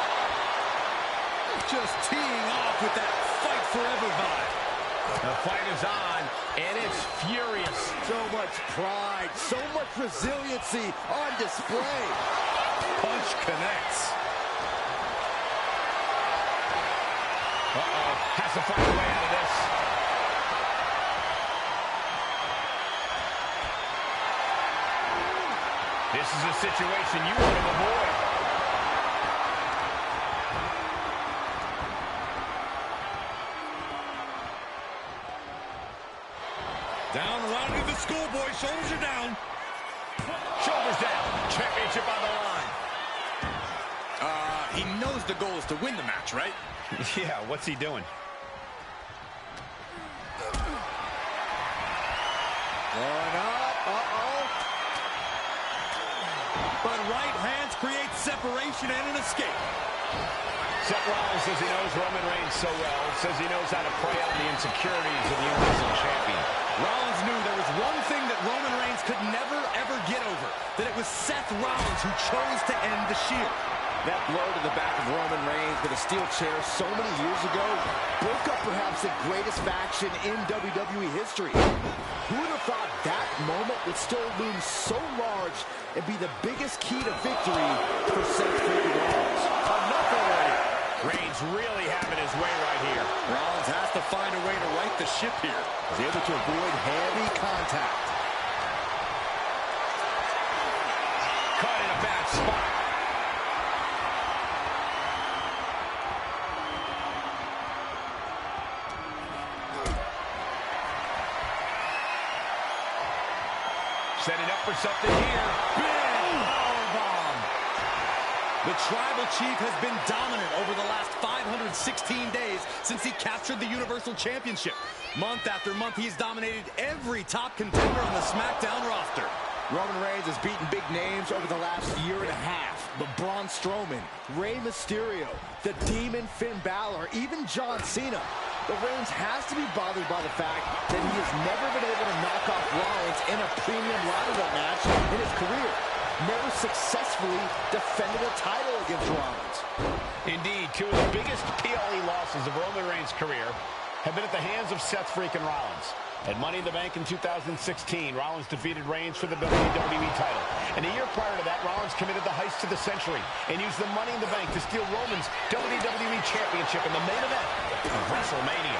Just teeing off with that fight forever vibe. The fight is on, and it's furious. So much pride, so much resiliency on display. Punch connects. Uh-oh, has to find a way out of this. This is a situation you want to avoid. Down, rounding the schoolboy. Shoulders are down. Shoulders down. Championship on the line. He knows the goal is to win the match, right? Yeah, what's he doing? Going up. Uh-oh. But right hands create separation and an escape. Seth Rollins says he knows Roman Reigns so well, says he knows how to play out the insecurities of the Universal Champion. Rollins knew there was one thing that Roman Reigns could never, ever get over, that it was Seth Rollins who chose to end the Shield. That blow to the back of Roman Reigns with a steel chair so many years ago broke up perhaps the greatest faction in WWE history. Who would have thought that moment would still loom so large and be the biggest key to victory for Seth freaking Rollins? Enough already. Reigns really having his way right here. Rollins has to find a way to right the ship here. He's able to avoid heavy contact. Caught in a bad spot. Setting up for something here. Big powerbomb. The Tribal Chief has been dominant over the last 516 days since he captured the Universal Championship. Month after month, he's dominated every top contender on the SmackDown roster. Roman Reigns has beaten big names over the last year and a half. But Braun Strowman, Rey Mysterio, the Demon Finn Balor, even John Cena. But Reigns has to be bothered by the fact that he has never been able to knock off Rollins in a premium ladder match in his career. Never successfully defended a title against Rollins. Indeed, two of the biggest PLE losses of Roman Reigns' career have been at the hands of Seth freaking Rollins. At Money in the Bank in 2016, Rollins defeated Reigns for the WWE title. And a year prior to that, Rollins committed the heist of the century and used the Money in the Bank to steal Roman's WWE Championship in the main event of WrestleMania.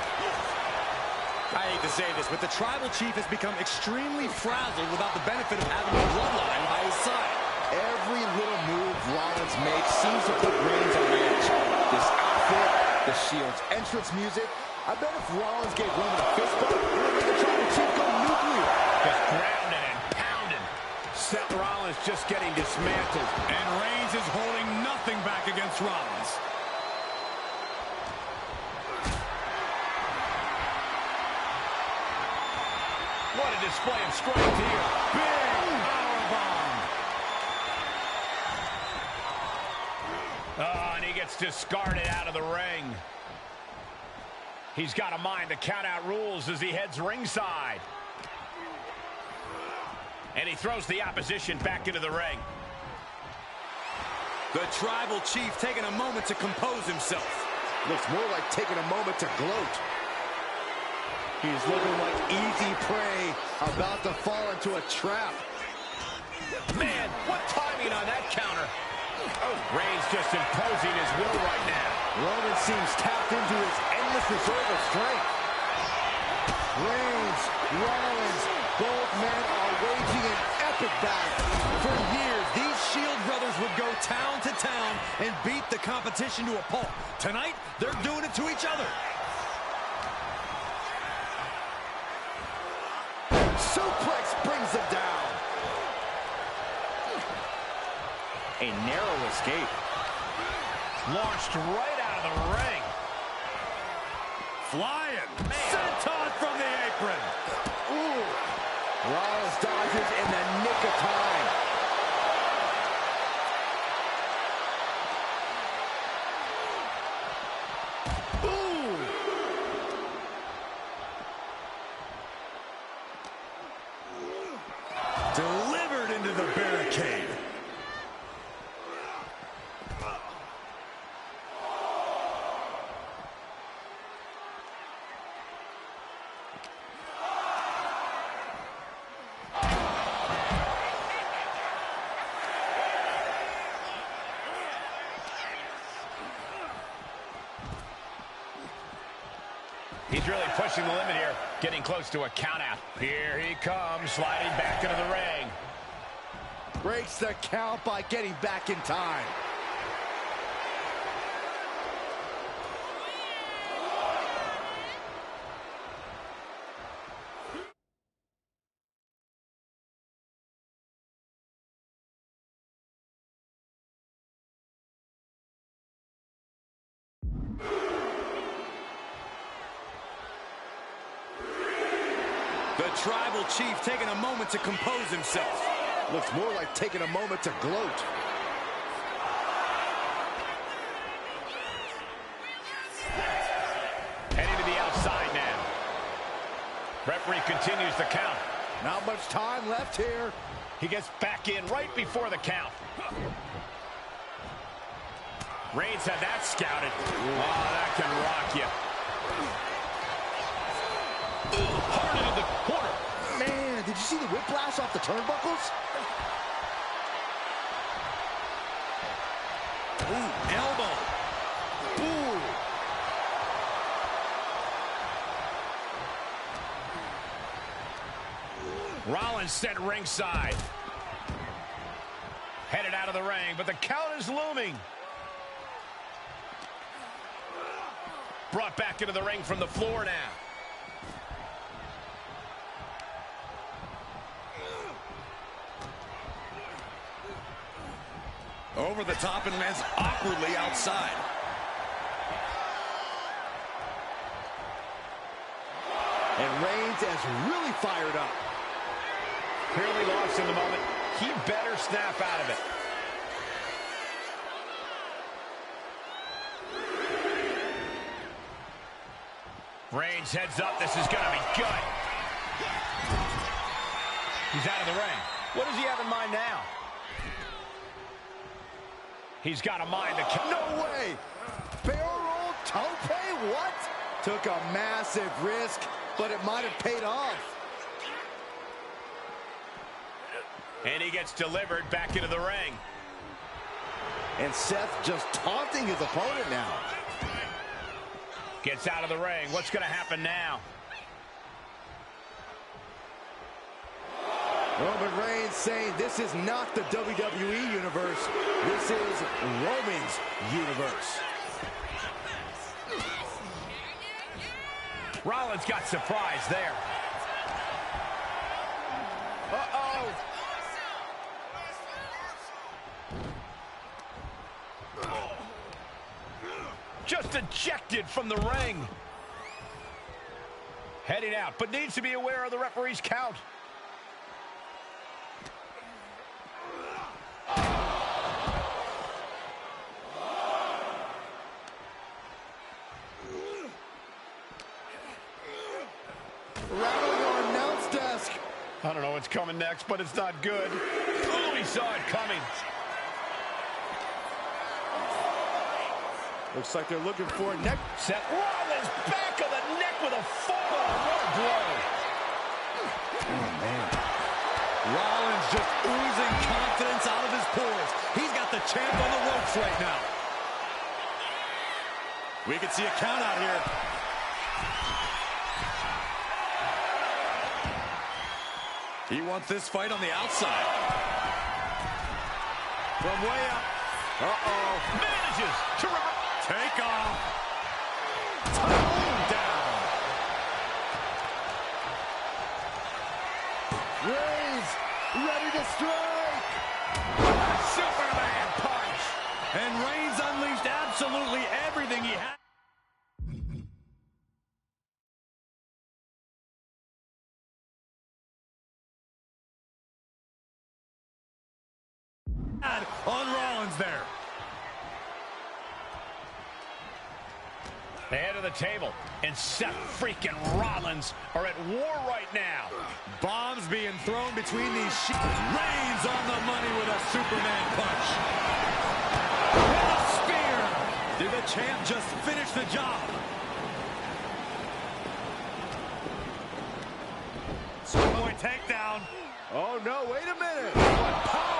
I hate to say this, but the Tribal Chief has become extremely frazzled without the benefit of having a bloodline by his side. Every little move Rollins makes seems to put Reigns on edge. This outfit, the Shield's entrance music. I bet if Rollins gave Roman a fist bump, it would make the Tribal Chief go nuclear. Just grounding and pounding. Seth Rollins just getting dismantled. And Reigns is holding nothing back against Rollins. What a display of strength here. Big powerbomb. Oh, and he gets discarded out of the ring. He's got a mind to count out rules as he heads ringside. And he throws the opposition back into the ring. The Tribal Chief taking a moment to compose himself. Looks more like taking a moment to gloat. He's looking like easy prey, about to fall into a trap. Man, what timing on that counter. Oh, Reigns just imposing his will right now. Roman seems tapped into his endless reserve of strength. Reigns, Rollins, both men are waging an epic battle. For years, these Shield brothers would go town to town and beat the competition to a pulp. Tonight, they're doing it to each other. Suplex brings them down. A narrow escape. Launched right out of the ring. flying. Senton from the apron. Ooh. Rollins dodges in the nick of time. Ooh. Delivered into the barricade. He's really pushing the limit here, getting close to a count out. Here he comes, sliding back into the ring. Breaks the count by getting back in time. The tribal chief taking a moment to compose himself. Looks more like taking a moment to gloat. Heading to the outside now. Referee continues the count. Not much time left here. He gets back in right before the count. Reigns had that scouted. Oh, that can rock you. Hard into the corner. Man, did you see the whiplash off the turnbuckles? Ooh, elbow. Ooh. Rollins sent ringside. Headed out of the ring, but the count is looming. Brought back into the ring from the floor now. Over the top and lands awkwardly outside. And Reigns is really fired up. Clearly lost in the moment. He better snap out of it. Reigns heads up. This is going to be good. He's out of the ring. What does he have in mind now? He's got a mind to kill. No way! Barrel roll tope? What? Took a massive risk, but it might have paid off. And he gets delivered back into the ring. And Seth just taunting his opponent now. Gets out of the ring. What's going to happen now? Roman Reigns saying this is not the WWE Universe. This is Roman's universe. Rollins got surprised there. Uh-oh. Just ejected from the ring. Heading out, but needs to be aware of the referee's count. Rattling our announce desk. I don't know what's coming next, but it's not good. Oh, he saw it coming. Looks like they're looking for a neck. Seth Rollins back of the neck with a forearm. What a blow. Oh, man. Rollins just oozing confidence out of his pores. He's got the champ on the ropes right now. We can see a count out here. He wants this fight on the outside. From way up. Uh-oh. Manages to reverse. Take off. Tone down. Reigns ready to strike. Superman punch. And Reigns unleashed absolutely everything he had. had on Rollins there. They head to the table, and Seth freaking Rollins are at war right now. Bombs being thrown between these sheets. Reigns on the money with a Superman punch. And a spear. Did the champ just finish the job? Superboy takedown. Oh, no, wait a minute. What power.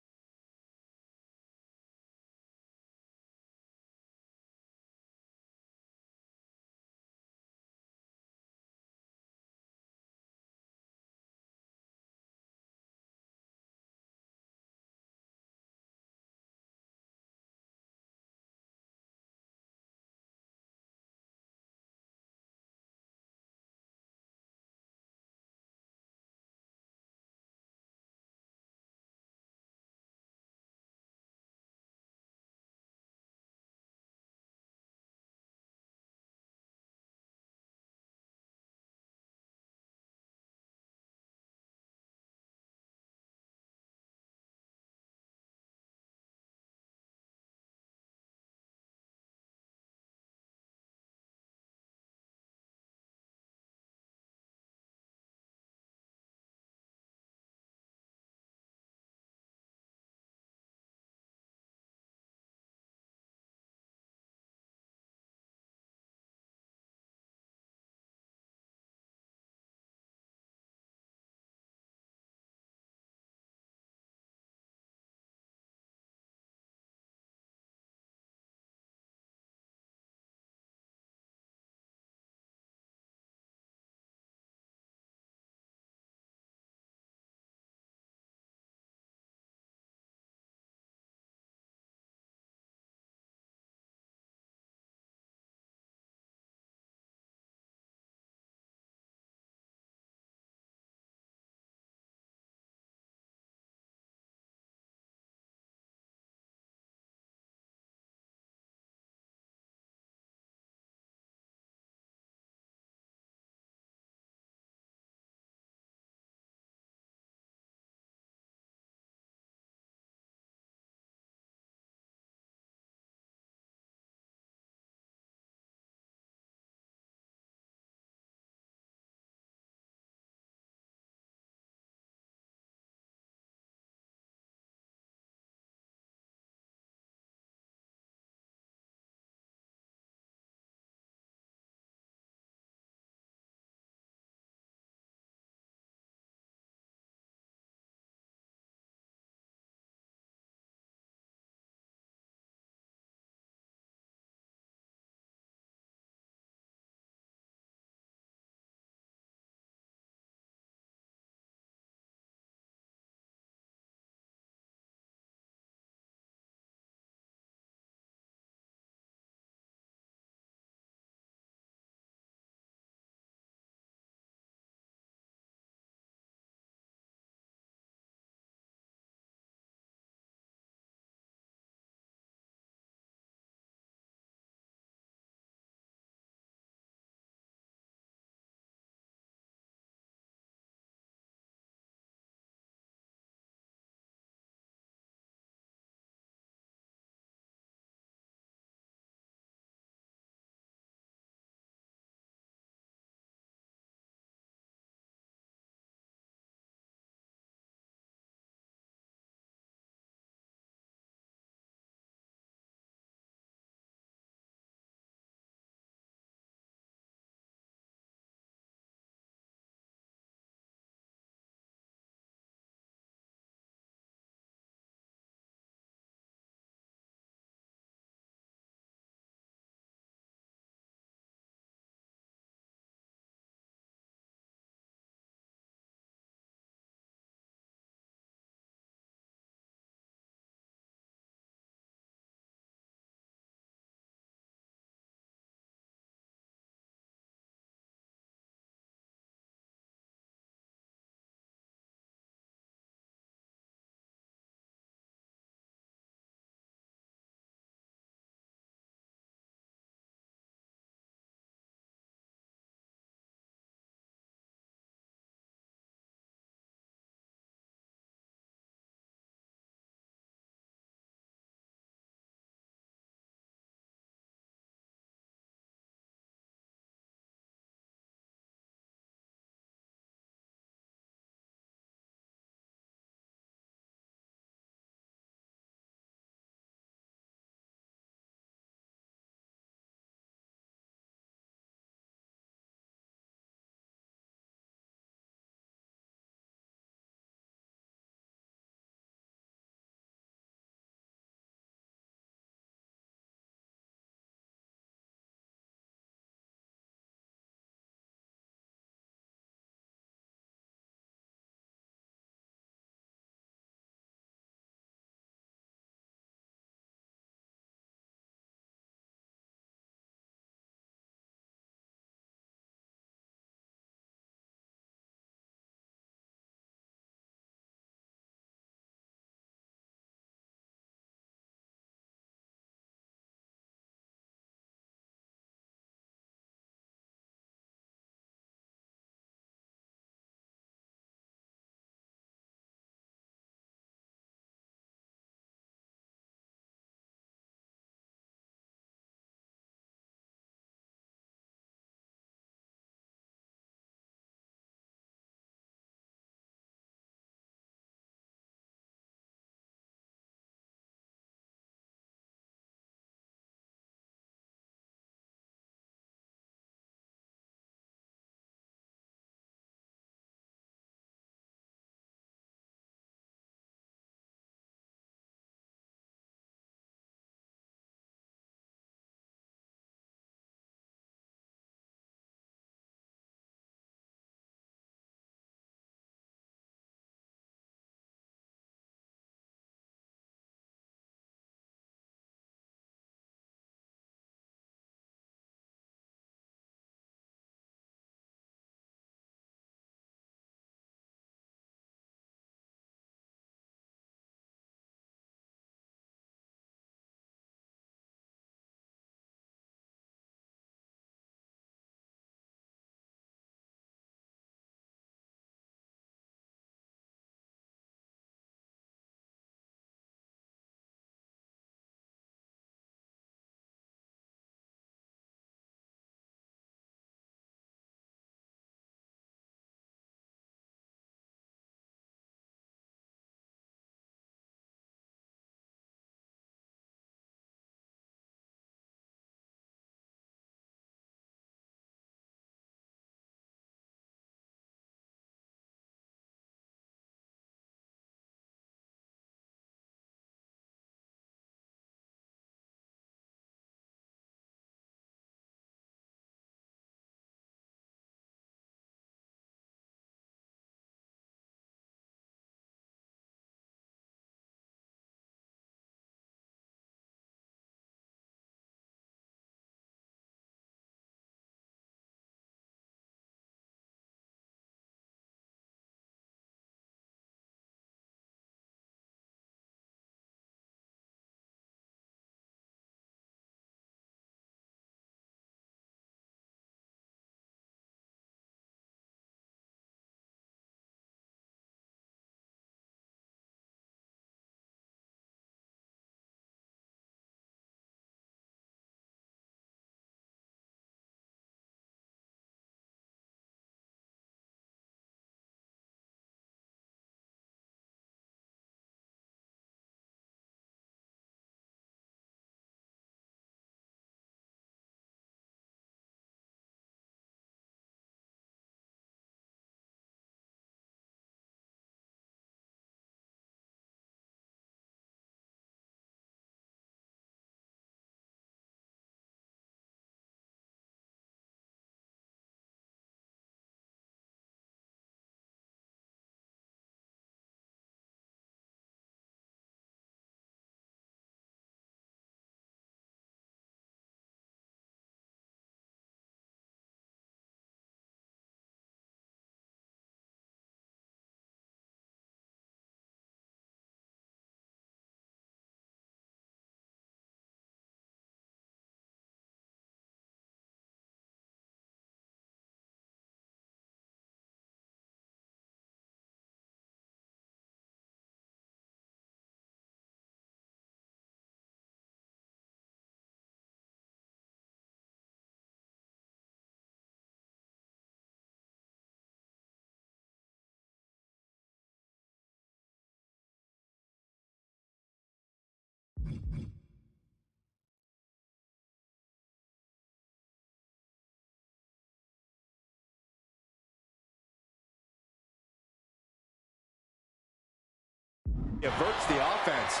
averts the offense.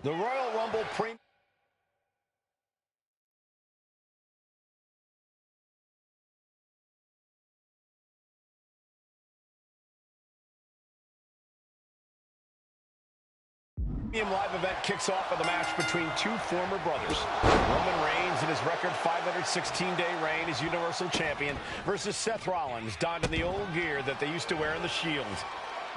The Royal Rumble Premium live event kicks off with a match between two former brothers. Roman Reigns in his record 516-day reign as Universal Champion versus Seth Rollins, donned in the old gear that they used to wear in the Shield.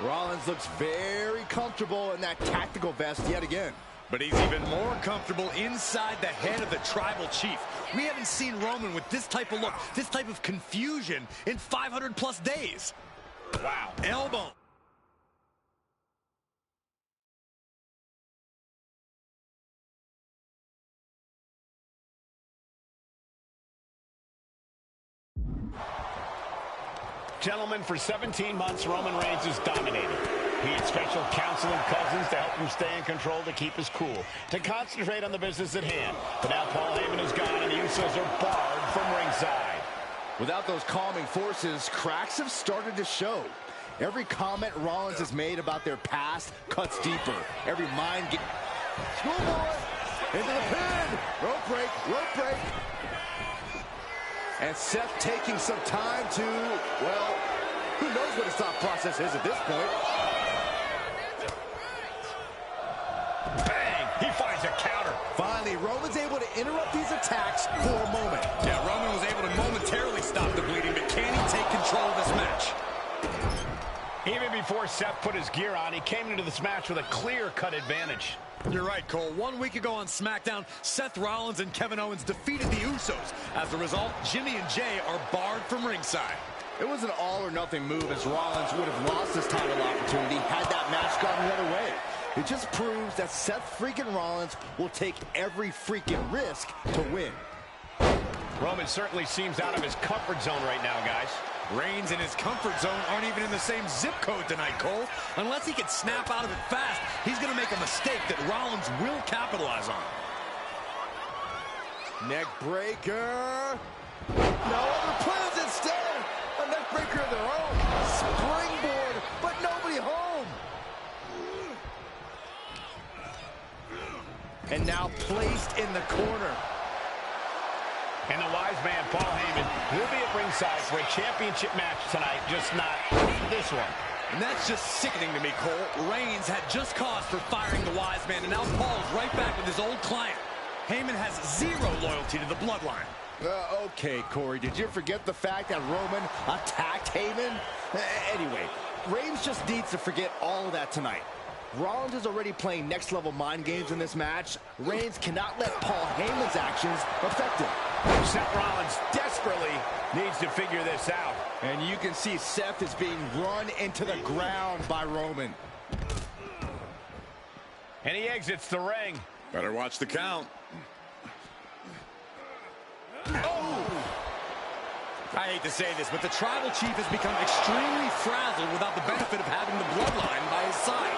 Rollins looks very comfortable in that tactical vest yet again. But he's even more comfortable inside the head of the Tribal Chief. We haven't seen Roman with this type of look, this type of confusion in 500-plus days. Wow. Elbow. Gentlemen, for 17 months, Roman Reigns has dominated. He had special counsel and cousins to help him stay in control, to keep his cool, to concentrate on the business at hand. But now Paul Heyman is gone, and the Usos are barred from ringside. Without those calming forces, cracks have started to show. Every comment Rollins has made about their past cuts deeper. Every mind get... Schoolboy! Into the pin! Rope break, rope break! And Seth taking some time to, well, who knows what his thought process is at this point. Bang! He finds a counter. Finally, Roman's able to interrupt these attacks for a moment. Yeah, Roman was able to momentarily stop the bleeding, but can he take control of this match? Even before Seth put his gear on, he came into this match with a clear-cut advantage. You're right, Cole. 1 week ago on SmackDown, Seth Rollins and Kevin Owens defeated the Usos. As a result, Jimmy and Jay are barred from ringside. It was an all-or-nothing move, as Rollins would have lost his title opportunity had that match gone the other way. It just proves that Seth freaking Rollins will take every freaking risk to win. Roman certainly seems out of his comfort zone right now, guys. Reigns and his comfort zone aren't even in the same zip code tonight, Cole. Unless he can snap out of it fast, he's going to make a mistake that Rollins will capitalize on. Neck breaker. No other plans instead. A neck breaker of their own. Springboard, but nobody home. And now placed in the corner. And the wise man, Paul Heyman, will be at ringside for a championship match tonight, just not this one. And that's just sickening to me, Cole. Reigns had just cause for firing the wise man, and now Paul's right back with his old client. Heyman has zero loyalty to the bloodline. Okay, Corey, did you forget the fact that Roman attacked Heyman? Anyway, Reigns just needs to forget all of that tonight. Rollins is already playing next-level mind games in this match. Reigns cannot let Paul Heyman's actions affect him. Seth Rollins desperately needs to figure this out. And you can see Seth is being run into the ground by Roman. And he exits the ring. Better watch the count. Oh! I hate to say this, but the Tribal Chief has become extremely frazzled without the benefit of having the bloodline by his side.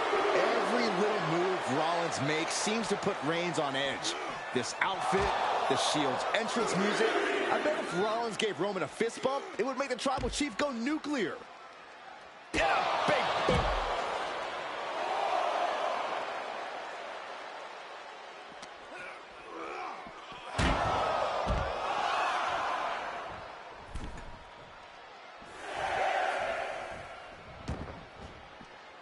Every little move Rollins makes seems to put Reigns on edge. This outfit, the Shield's entrance music. I bet if Rollins gave Roman a fist bump, it would make the Tribal Chief go nuclear. Yeah, big boot.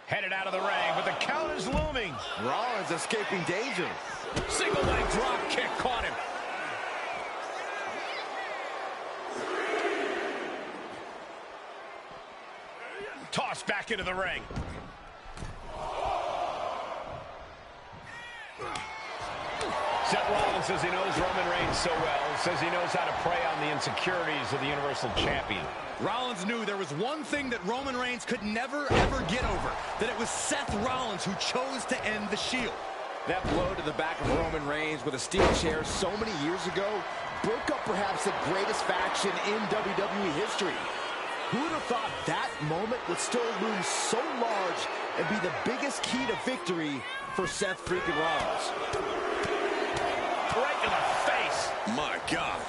Headed out of the ring, but the count is looming. Rollins escaping danger. Single leg drop kick caught him. Tossed back into the ring. Seth Rollins says he knows Roman Reigns so well, says he knows how to prey on the insecurities of the Universal Champion. Rollins knew there was one thing that Roman Reigns could never, ever get over, that it was Seth Rollins who chose to end the Shield. That blow to the back of Roman Reigns with a steel chair so many years ago broke up perhaps the greatest faction in WWE history. Who would have thought that moment would still loom so large and be the biggest key to victory for Seth freaking Rollins? Right in the face. My God.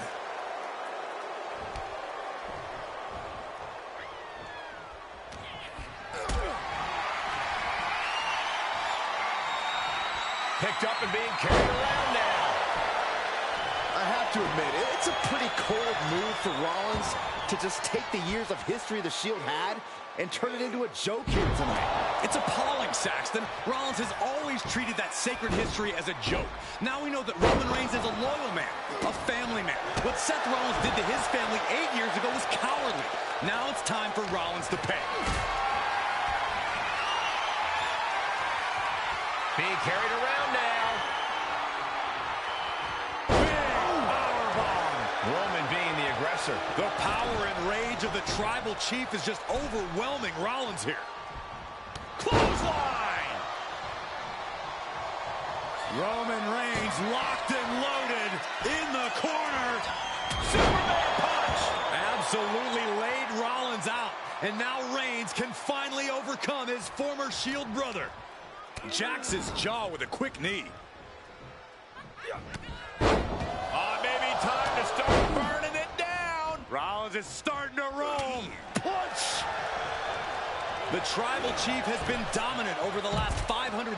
Picked up and being carried around now. I have to admit, it's a pretty cold move for Rollins to just take the years of history the Shield had and turn it into a joke here tonight. It's appalling, Saxton. Rollins has always treated that sacred history as a joke. Now we know that Roman Reigns is a loyal man, a family man. What Seth Rollins did to his family 8 years ago was cowardly. Now it's time for Rollins to pay. Being carried around now. Roman being the aggressor. The power and rage of the Tribal Chief is just overwhelming Rollins here. Clothesline! Roman Reigns locked and loaded in the corner. Superman punch! Absolutely laid Rollins out. And now Reigns can finally overcome his former Shield brother. Jacks his jaw with a quick knee. Maybe time to start burning it down. Rollins is starting to roam. Punch! The Tribal Chief has been dominant over the last 516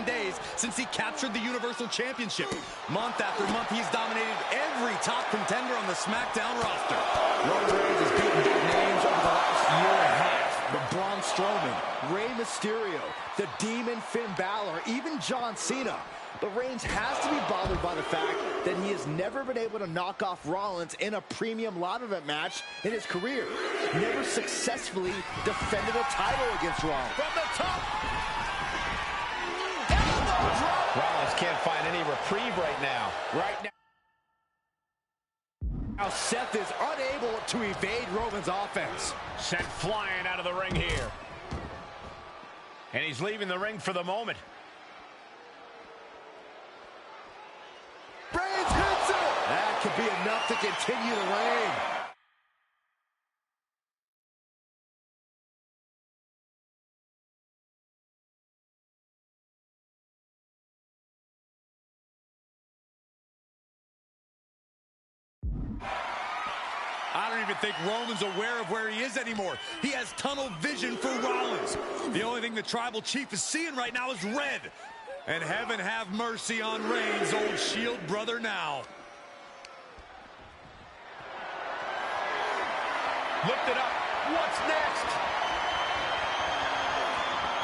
days since he captured the Universal Championship. Month after month, he's dominated every top contender on the SmackDown roster. Roman Reigns has beaten big names over the last year and a half. The Braun Strowman, Rey Mysterio, the Demon Finn Balor, even John Cena. But Reigns has to be bothered by the fact that he has never been able to knock off Rollins in a premium live event match in his career. Never successfully defended a title against Rollins. From the top. Rollins can't find any reprieve right now. Now Seth is unable to evade Roman's offense. Sent flying out of the ring here. And he's leaving the ring for the moment. Reigns hits it! That could be enough to continue the reign. I don't even think Roman's aware of where he is anymore. He has tunnel vision for Rollins. The only thing the Tribal Chief is seeing right now is red. And heaven have mercy on Reigns' old Shield brother now. Lift it up. What's next?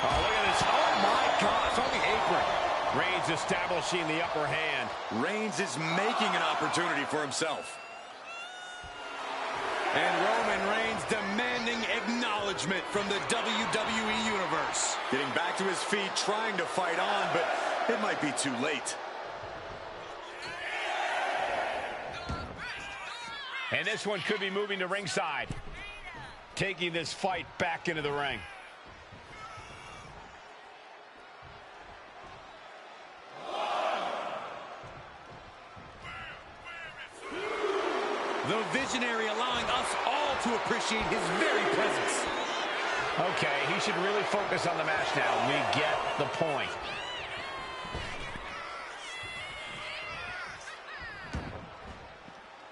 Oh, look at this. Oh, my gosh, on the apron. Reigns establishing the upper hand. Reigns is making an opportunity for himself. And Roman Reigns demanding acknowledgement from the WWE Universe. Getting back to his feet, trying to fight on, but it might be too late. And this one could be moving to ringside. Taking this fight back into the ring. The visionary allowing us all to appreciate his very presence. Okay, he should really focus on the match now. We get the point.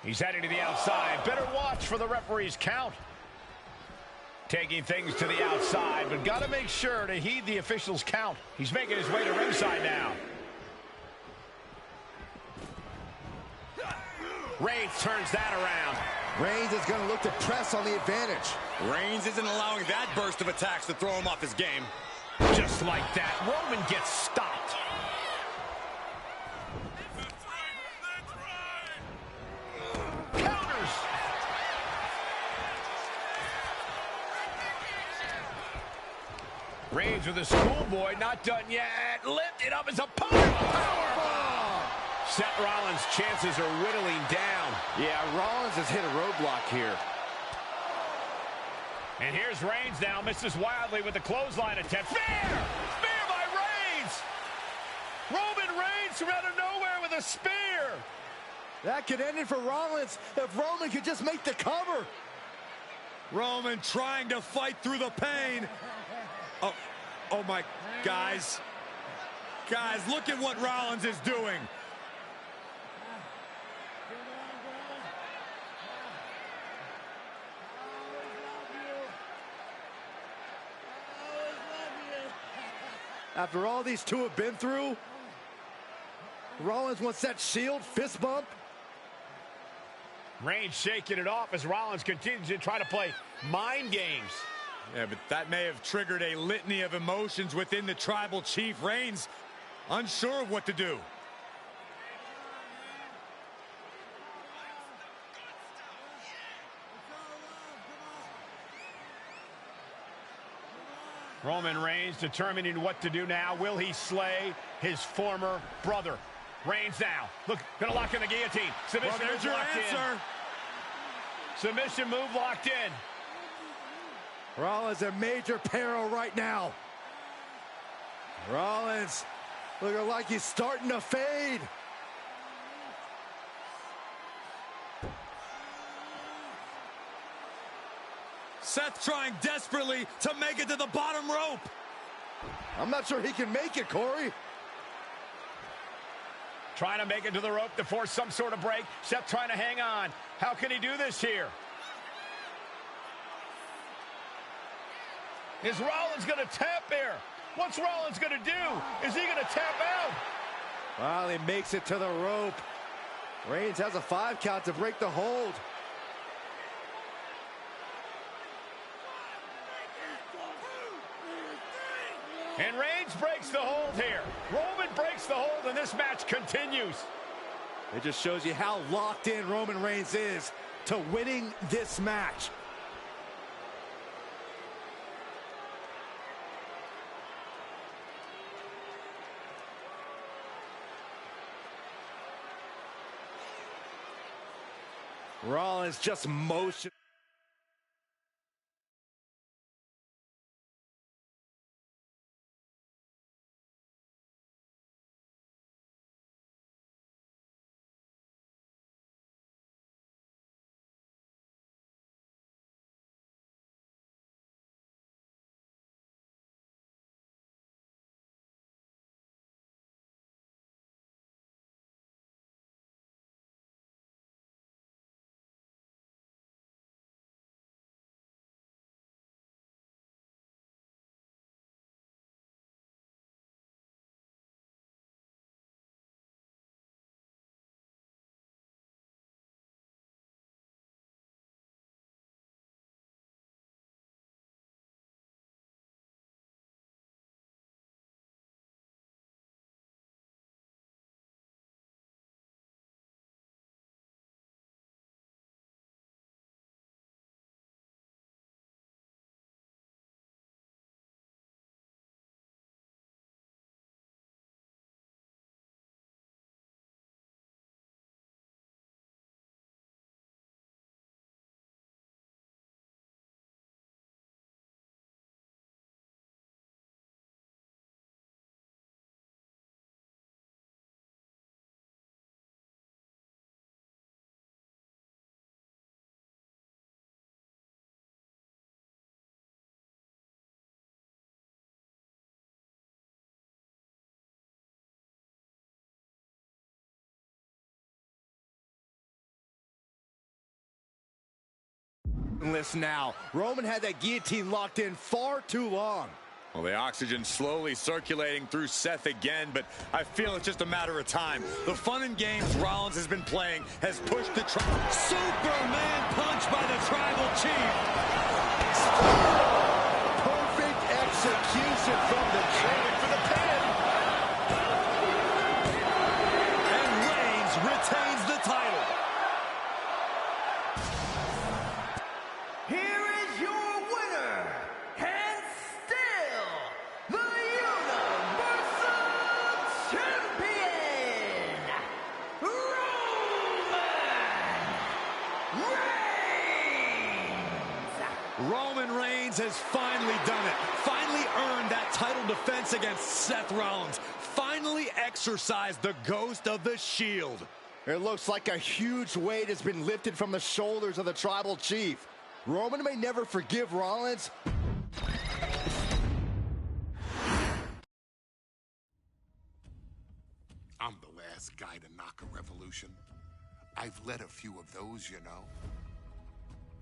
He's heading to the outside. Better watch for the referee's count. Taking things to the outside, but got to make sure to heed the official's count. He's making his way to ringside now. Reigns turns that around. Reigns is going to look to press on the advantage. Reigns isn't allowing that burst of attacks to throw him off his game. Just like that, Roman gets stopped. Counters. Reigns with a schoolboy, not done yet. Lifted up as a powerbomb. Seth Rollins' chances are whittling down. Yeah, Rollins has hit a roadblock here. And here's Reigns now, misses wildly with the clothesline attempt. Spear! Spear by Reigns! Roman Reigns from out of nowhere with a spear! That could end it for Rollins if Roman could just make the cover. Roman trying to fight through the pain. Oh my, guys. Guys, look at what Rollins is doing. After all these two have been through, Rollins wants that Shield fist bump. Reigns shaking it off as Rollins continues to try to play mind games. Yeah, but that may have triggered a litany of emotions within the Tribal Chief. Reigns unsure of what to do. Roman Reigns determining what to do now. Will he slay his former brother? Reigns now. Look, gonna lock in the guillotine. Submission Well, there's move your locked answer. in. Submission move locked in. Rollins in major peril right now. Rollins looking like he's starting to fade. Seth trying desperately to make it to the bottom rope. I'm not sure he can make it, Corey. Trying to make it to the rope to force some sort of break. Seth trying to hang on. How can he do this here? Is Rollins going to tap here? What's Rollins going to do? Is he going to tap out? Well, he makes it to the rope. Reigns has a 5 count to break the hold. And Reigns breaks the hold here. Roman breaks the hold, and this match continues. It just shows you how locked in Roman Reigns is to winning this match. Rollins just motion. Listen now, Roman had that guillotine locked in far too long. Well, the oxygen slowly circulating through Seth again, but I feel it's just a matter of time. The fun and games Rollins has been playing has pushed the Superman punch by the Tribal Chief. Perfect execution from the champ for the pin. And Reigns retains the title. Here is your winner, and still the Universal Champion, Roman Reigns has finally done it. Finally earned that title defense against Seth Rollins. Finally exercised the ghost of the Shield. It looks like a huge weight has been lifted from the shoulders of the Tribal Chief. Roman may never forgive Rollins. I'm the last guy to knock a revolution. I've led a few of those, you know.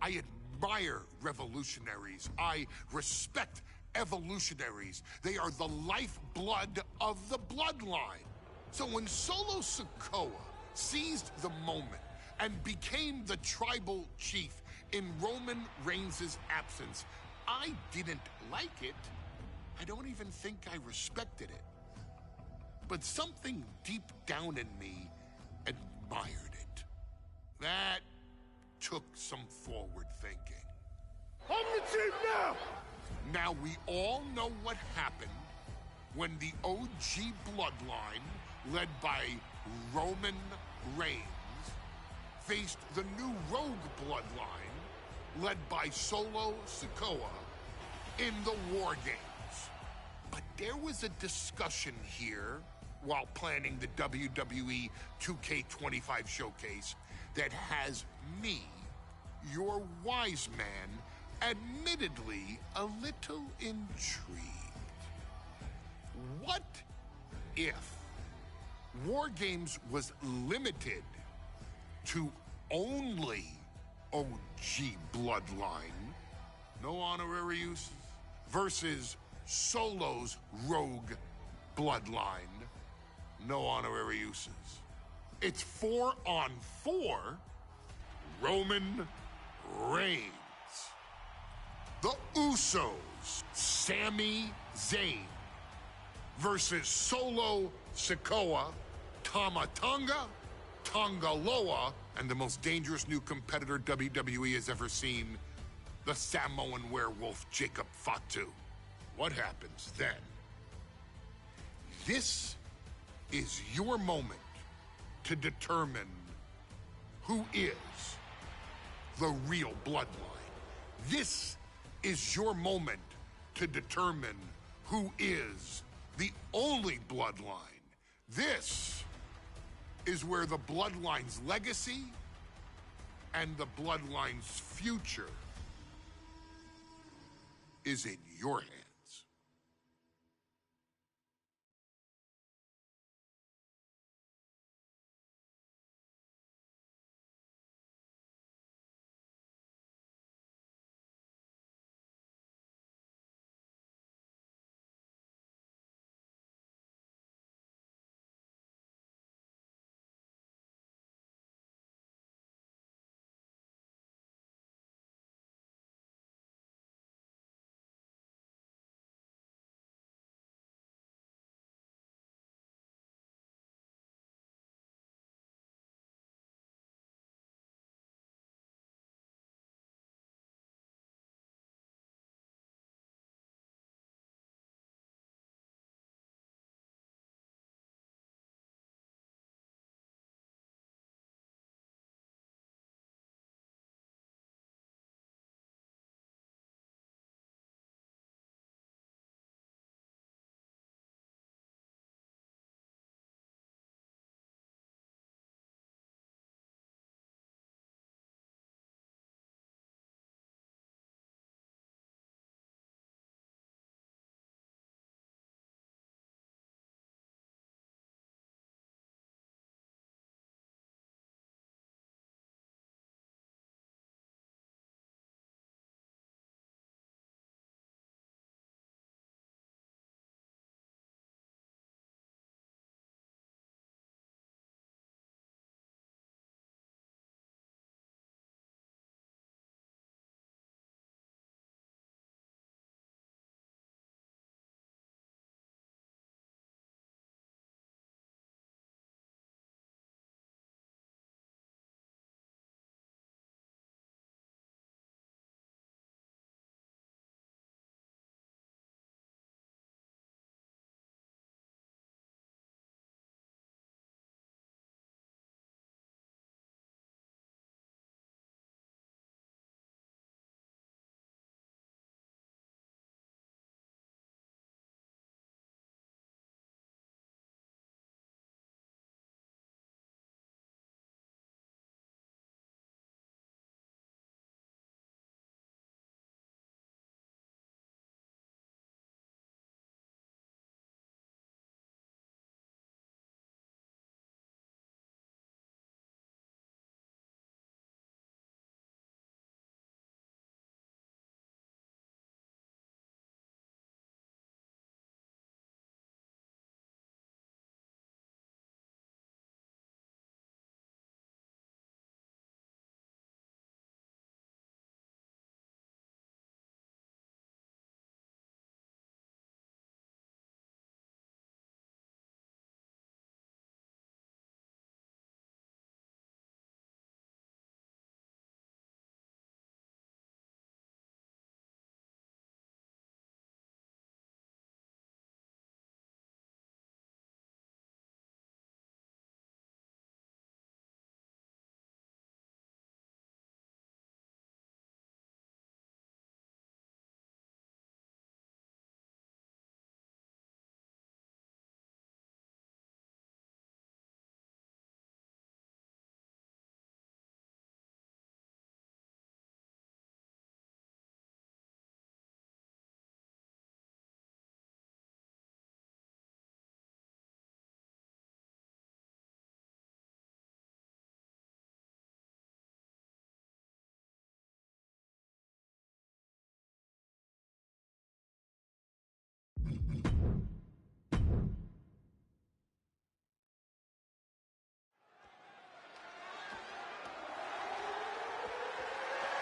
I admire revolutionaries. I respect evolutionaries. They are the lifeblood of the bloodline. So when Solo Sikoa seized the moment and became the tribal chief in Roman Reigns' absence, I didn't like it. I don't even think I respected it. But something deep down in me admired it. That took some forward thinking. I'm the chief now! Now we all know what happened when the OG bloodline, led by Roman Reigns, faced the new rogue bloodline, led by Solo Sikoa, in the War Games. But there was a discussion here while planning the WWE 2K25 showcase that has me, your wise man, admittedly a little intrigued. What if War Games was limited to only OG bloodline, no honorary uses, versus Solo's rogue bloodline, no honorary uses? It's 4-on-4 Roman Reigns. The Usos, Sami Zayn, versus Solo Sikoa, Tama Tonga, Tongaloa, and the most dangerous new competitor WWE has ever seen, the Samoan werewolf Jacob Fatu. What happens then? This is your moment to determine who is the real bloodline. This is your moment to determine who is the only bloodline. This is where the bloodline's legacy and the bloodline's future is in your hands.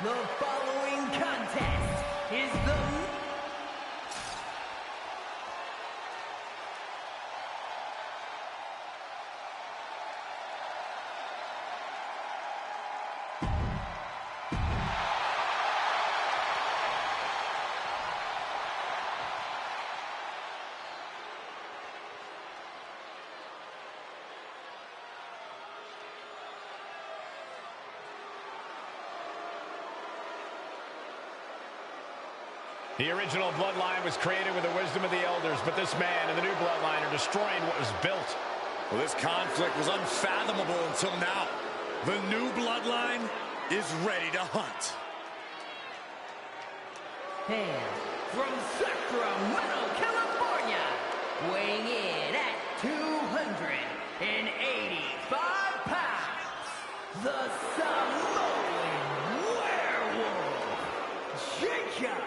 The following contest is the... The original bloodline was created with the wisdom of the elders, but this man and the new bloodline are destroying what was built. Well, this conflict was unfathomable until now. The new bloodline is ready to hunt. And from Sacramento, California, weighing in at 285 pounds, the Samoan werewolf, Jacob.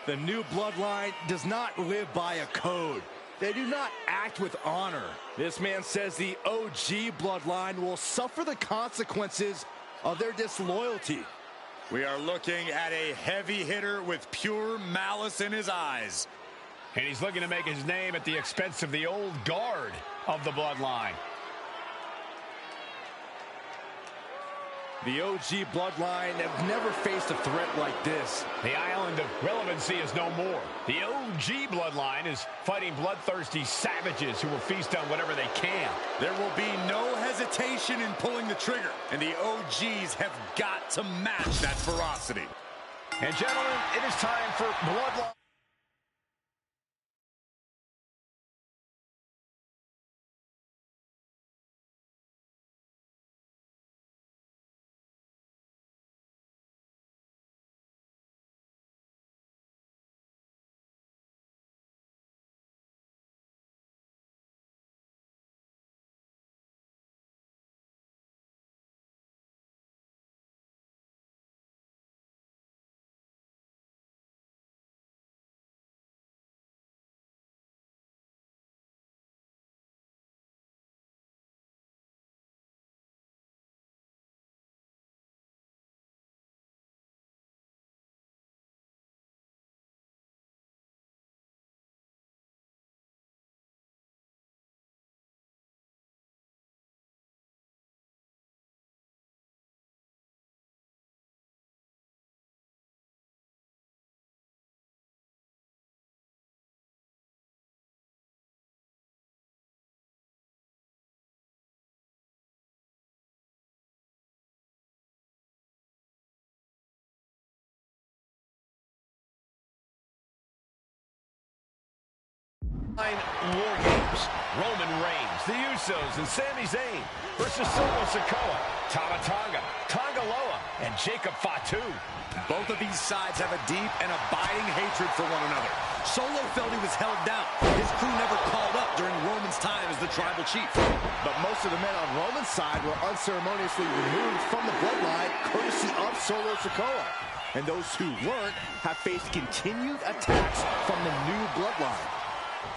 The new bloodline does not live by a code. They do not act with honor. This man says the OG bloodline will suffer the consequences of their disloyalty. We are looking at a heavy hitter with pure malice in his eyes. And he's looking to make his name at the expense of the old guard of the bloodline. The OG bloodline have never faced a threat like this. The island of relevancy is no more. The OG bloodline is fighting bloodthirsty savages who will feast on whatever they can. There will be no hesitation in pulling the trigger, and the OGs have got to match that ferocity. And gentlemen, it is time for Bloodline. War Games. Roman Reigns, the Usos, and Sami Zayn versus Solo Sikoa, Tama Tonga, Tonga Loa, and Jacob Fatu. Both of these sides have a deep and abiding hatred for one another. Solo felt he was held down. His crew never called up during Roman's time as the tribal chief. But most of the men on Roman's side were unceremoniously removed from the bloodline courtesy of Solo Sikoa. And those who weren't have faced continued attacks from the new bloodline.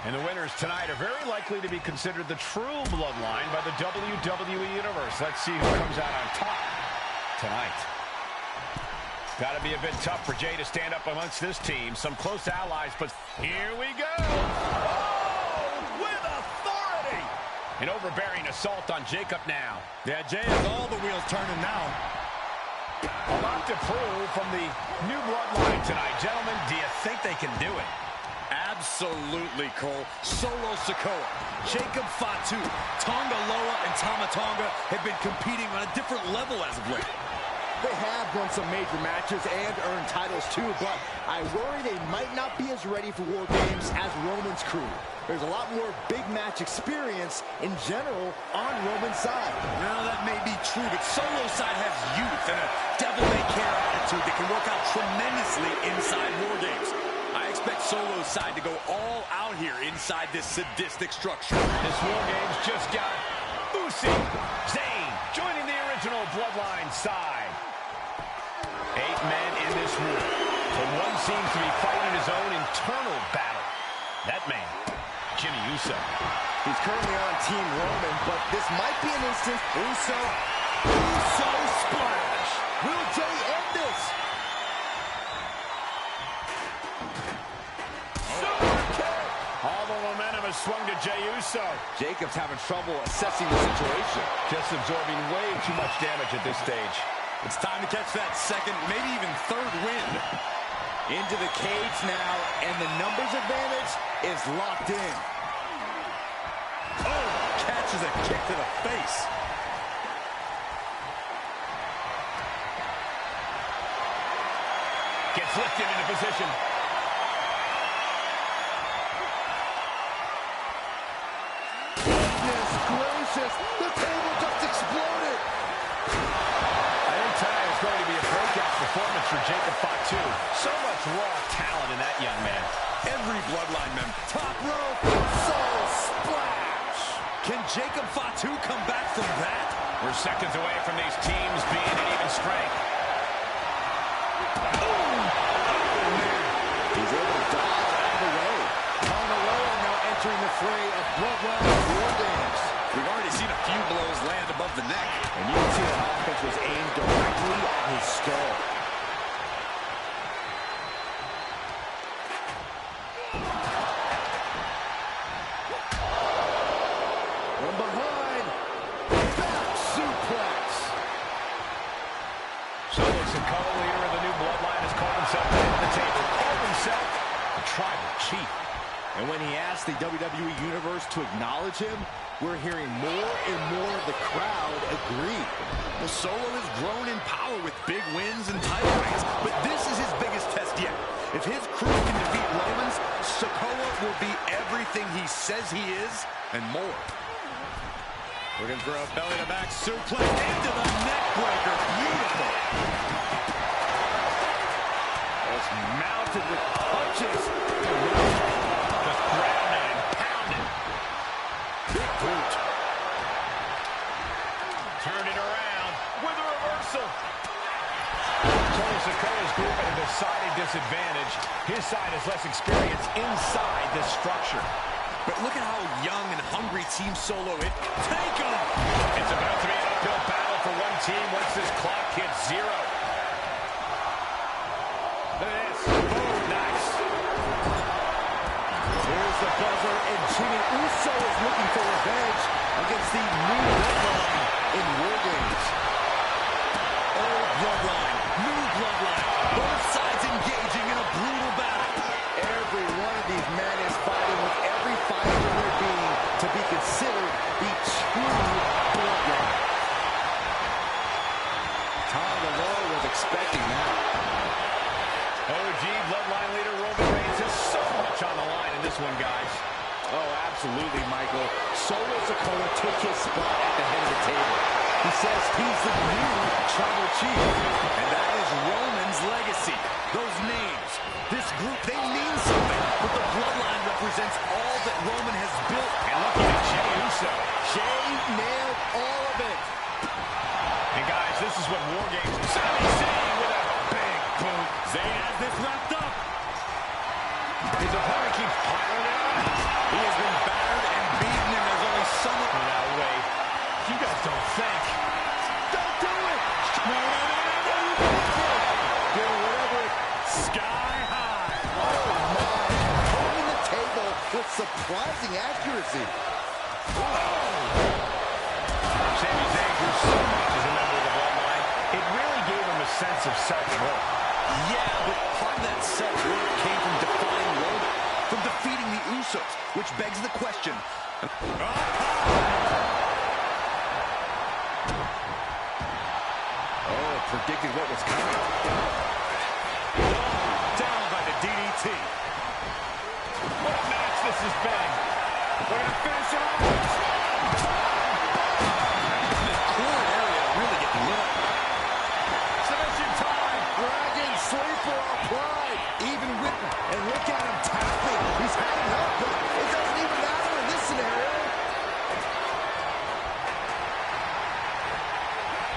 And the winners tonight are very likely to be considered the true bloodline by the WWE Universe. Let's see who comes out on top tonight. Got to be a bit tough for Jay to stand up amongst this team. Some close allies, but here we go. Oh, with authority. An overbearing assault on Jacob now. Yeah, Jay has all the wheels turning now. A lot to prove from the new bloodline tonight. Gentlemen, do you think they can do it? Absolutely, Cole. Solo Sikoa, Jacob Fatu, Tonga Loa, and Tama Tonga have been competing on a different level as of late. They have won some major matches and earned titles too, but I worry they might not be as ready for War Games as Roman's crew. There's a lot more big match experience in general on Roman's side. Now, that may be true, but Solo's side has youth and a devil-may-care attitude that can work out tremendously inside War Games. I expect Solo's side to go all out here inside this sadistic structure. This War Games just got Usi, Zayn joining the original bloodline side. 8 men in this war. But one seems to be fighting his own internal battle. That man, Jimmy Uso. He's currently on Team Roman, but this might be an instance. Uso splash. Will Jay end this? All the momentum has swung to Jey Uso. Jacob's having trouble assessing the situation. Just absorbing way too much damage at this stage. It's time to catch that second, maybe even third win. Into the cage now, and the numbers advantage is locked in. Oh, catches a kick to the face. Gets lifted into position. Goodness gracious, the table just exploded. I think tonight is going to be a breakout performance for Jacob Fatu. So much raw talent in that young man. Every bloodline member. Top rope, soul splash. Can Jacob Fatu come back from that? We're seconds away from these teams being at even strength. He's able to dodge out of the way. Carmelo now entering the fray of bloodline war games. We've already seen a few blows land above the neck. And you can see that offense was aimed directly at his skull. From behind, back suplex. Solo Sikoa, leader of the new bloodline, has called himself at the table. Called himself the tribal chief. And when he asked the WWE Universe to acknowledge him, we're hearing more and more of the crowd agree. Well, Solo has grown in power with big wins and title reigns, but this is his biggest test yet. If his crew can defeat Romans, Sikoa will be everything he says he is and more. Looking for a belly-to-back suplex into the neck breaker. Beautiful. It's mounted with punches. Just grounded and pounded. Big boot. Turned it around with a reversal. Solo Sikoa's group at a decided disadvantage. His side has less experience inside this structure. But look at how young and hungry Team Solo is. Take him! It's about to be an uphill battle for one team once this clock hits zero. Look at this. Boom, nice. Here's the buzzer, and Jimmy Uso is looking for revenge against the new bloodline in War Games. Old bloodline, new bloodline, both sides engaging in a brutal battle. Every one of these men is fighting with every fiber in their being to be considered the true bloodline. Tom Lawler was expecting that. OG bloodline leader Roman Reigns has so much on the line in this one, guys. Oh, absolutely, Michael. Solo Sikoa took his spot at the head of the table. He says he's the new tribal chief. And that is Roman's legacy. Those names, this group, they mean something. But the bloodline represents all that Roman has built. And looking at Jey Uso. Jey nailed all of it. And guys, this is what War Games is. Sami Zayn with a big boot. Zayn has this wrapped up. His opponent keeps piling on. He has been battered and beaten, and there's only so much. Now wait. You guys don't think. Don't do it! No. Do whatever it... Sky high. Oh, my. Holding the table with surprising accuracy. Sami Zayn grew so much as a member of the bloodline. It really gave him a sense of self-worth. Yeah, but part of that self-worth came from defying Roman, from defeating the Usos, which begs the question. Oh, predicted what was coming. Down by the DDT. What a match this has been. We're going to finish it off. The core area really getting lit up. Submission time. Dragon sleeper applied. Even with... And look at him tapping. He's had enough, but it doesn't even matter in this scenario.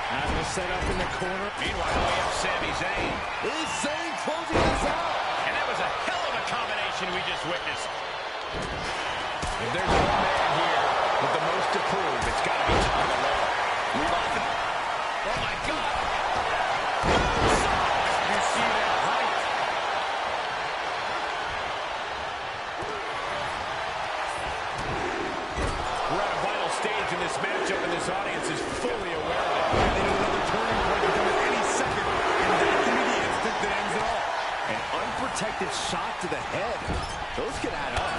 As we set up in the corner. Meanwhile, we have Sami Zayn. action we just witnessed. If there's one man here with the most to prove, it's got to be Tom Malone. Oh, my God. You see that height? We're at a vital stage in this matchup, and this audience is fully aware of it. They know another turning point to come at any second, and that can be the instant that ends it all. An unprotected shot to the head. Those could add up.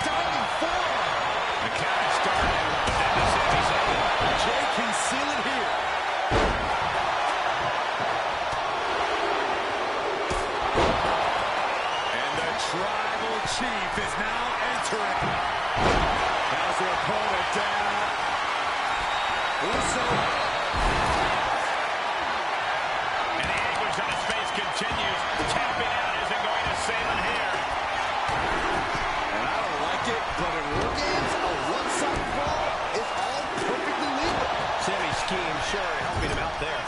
Diving forward. The count is started, but then the Sammy's headed. Jay can seal it here. And the Tribal Chief is now entering. How's the opponent down? Uso. And the anguish on his face continues. Tapping out isn't going to save him here. And I don't like it, but in war games, a one-side fall is all perfectly legal. Sammy's scheme sure helping him out there.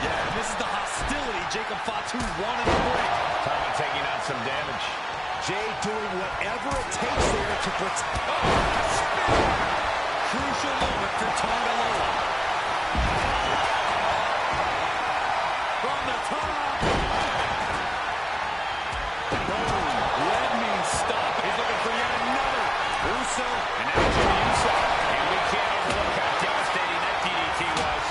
Yeah, and this is the hostility Jacob Fatu wanted to break. Tommy taking on some damage. Jay doing whatever it takes there to protect. Crucial moment for Tonga Loa. From the top. Boom. Red means stop. He's looking for yet another. Uso. And now Jimmy Uso. And we can't overlook how devastating that DDT was.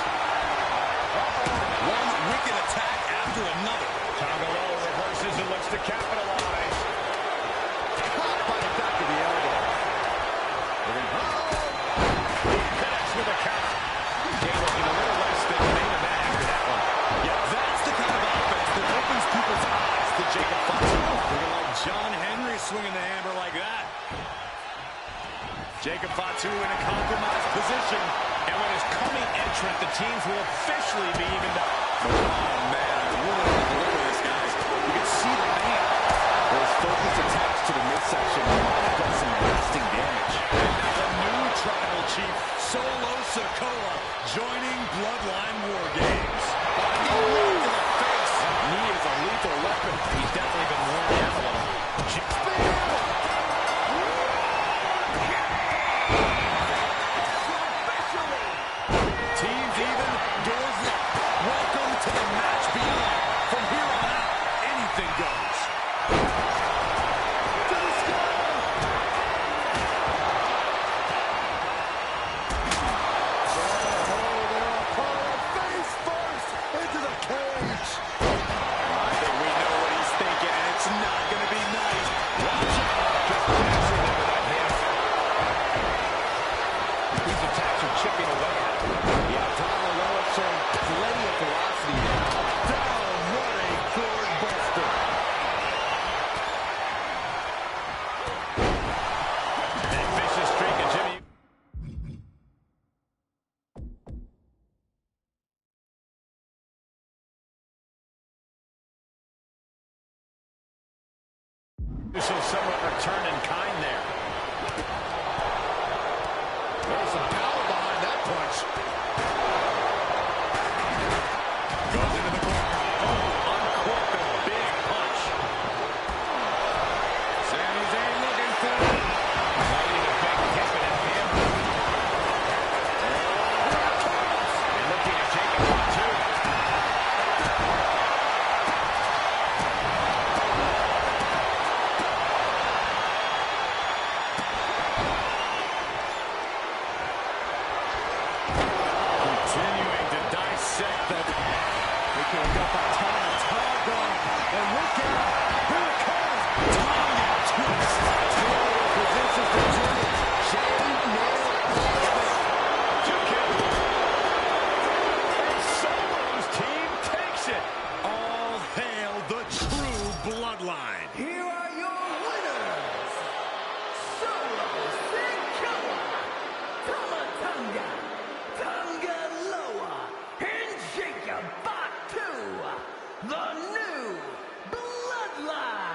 One wicked attack after another. Tonga Loa reverses and looks to capitalize. Caught by the back of the elbow. Connects with a count. Jay looking a little less than main event after that one. Yeah, that's the kind of offense that opens people's eyes to Jacob Fatu. Looking like John Henry swinging the hammer like that. Jacob Fatu in a compromised position. And with his coming entrant, the teams will officially be evened up. Oh, man, I really like the look of this, guys. You can see the pain. Those focused attacks to the midsection might have done some lasting damage. And now the new Tribal Chief, Solo Sikoa, joining Bloodline War Games. Knee to the face. Knee is a lethal weapon. He's definitely been worn down a little. Teams even, doors locked. Welcome to the match beyond. From here on out, anything goes. To the sky. Face first into the cage. I think we know what he's thinking, and it's not going to be nice. Watch out. These attacks are chipping away at him. Yeah, Tonga Loa showing plenty of velocity now. Down, what a cord buster. That vicious streak of Jimmy. So somewhat return in kind there. There's some power behind that punch. Goes into the corner. Uncorked a big punch. Sami Zayn looking for it. Lighting a big hip in his hand. And looking at Jacob Fatu. Continuing to dissect the... We can go by Tonga, and look out, here it comes. Tonga twist. Taylor positions the Jimmy. Jay nailed it. 2 count. And Solo's team takes it. All hail the true Bloodline. Here are your winners, Solo Sikoa, Tonga, Tonga Loa, and Jacob Fatu, the new Bloodline.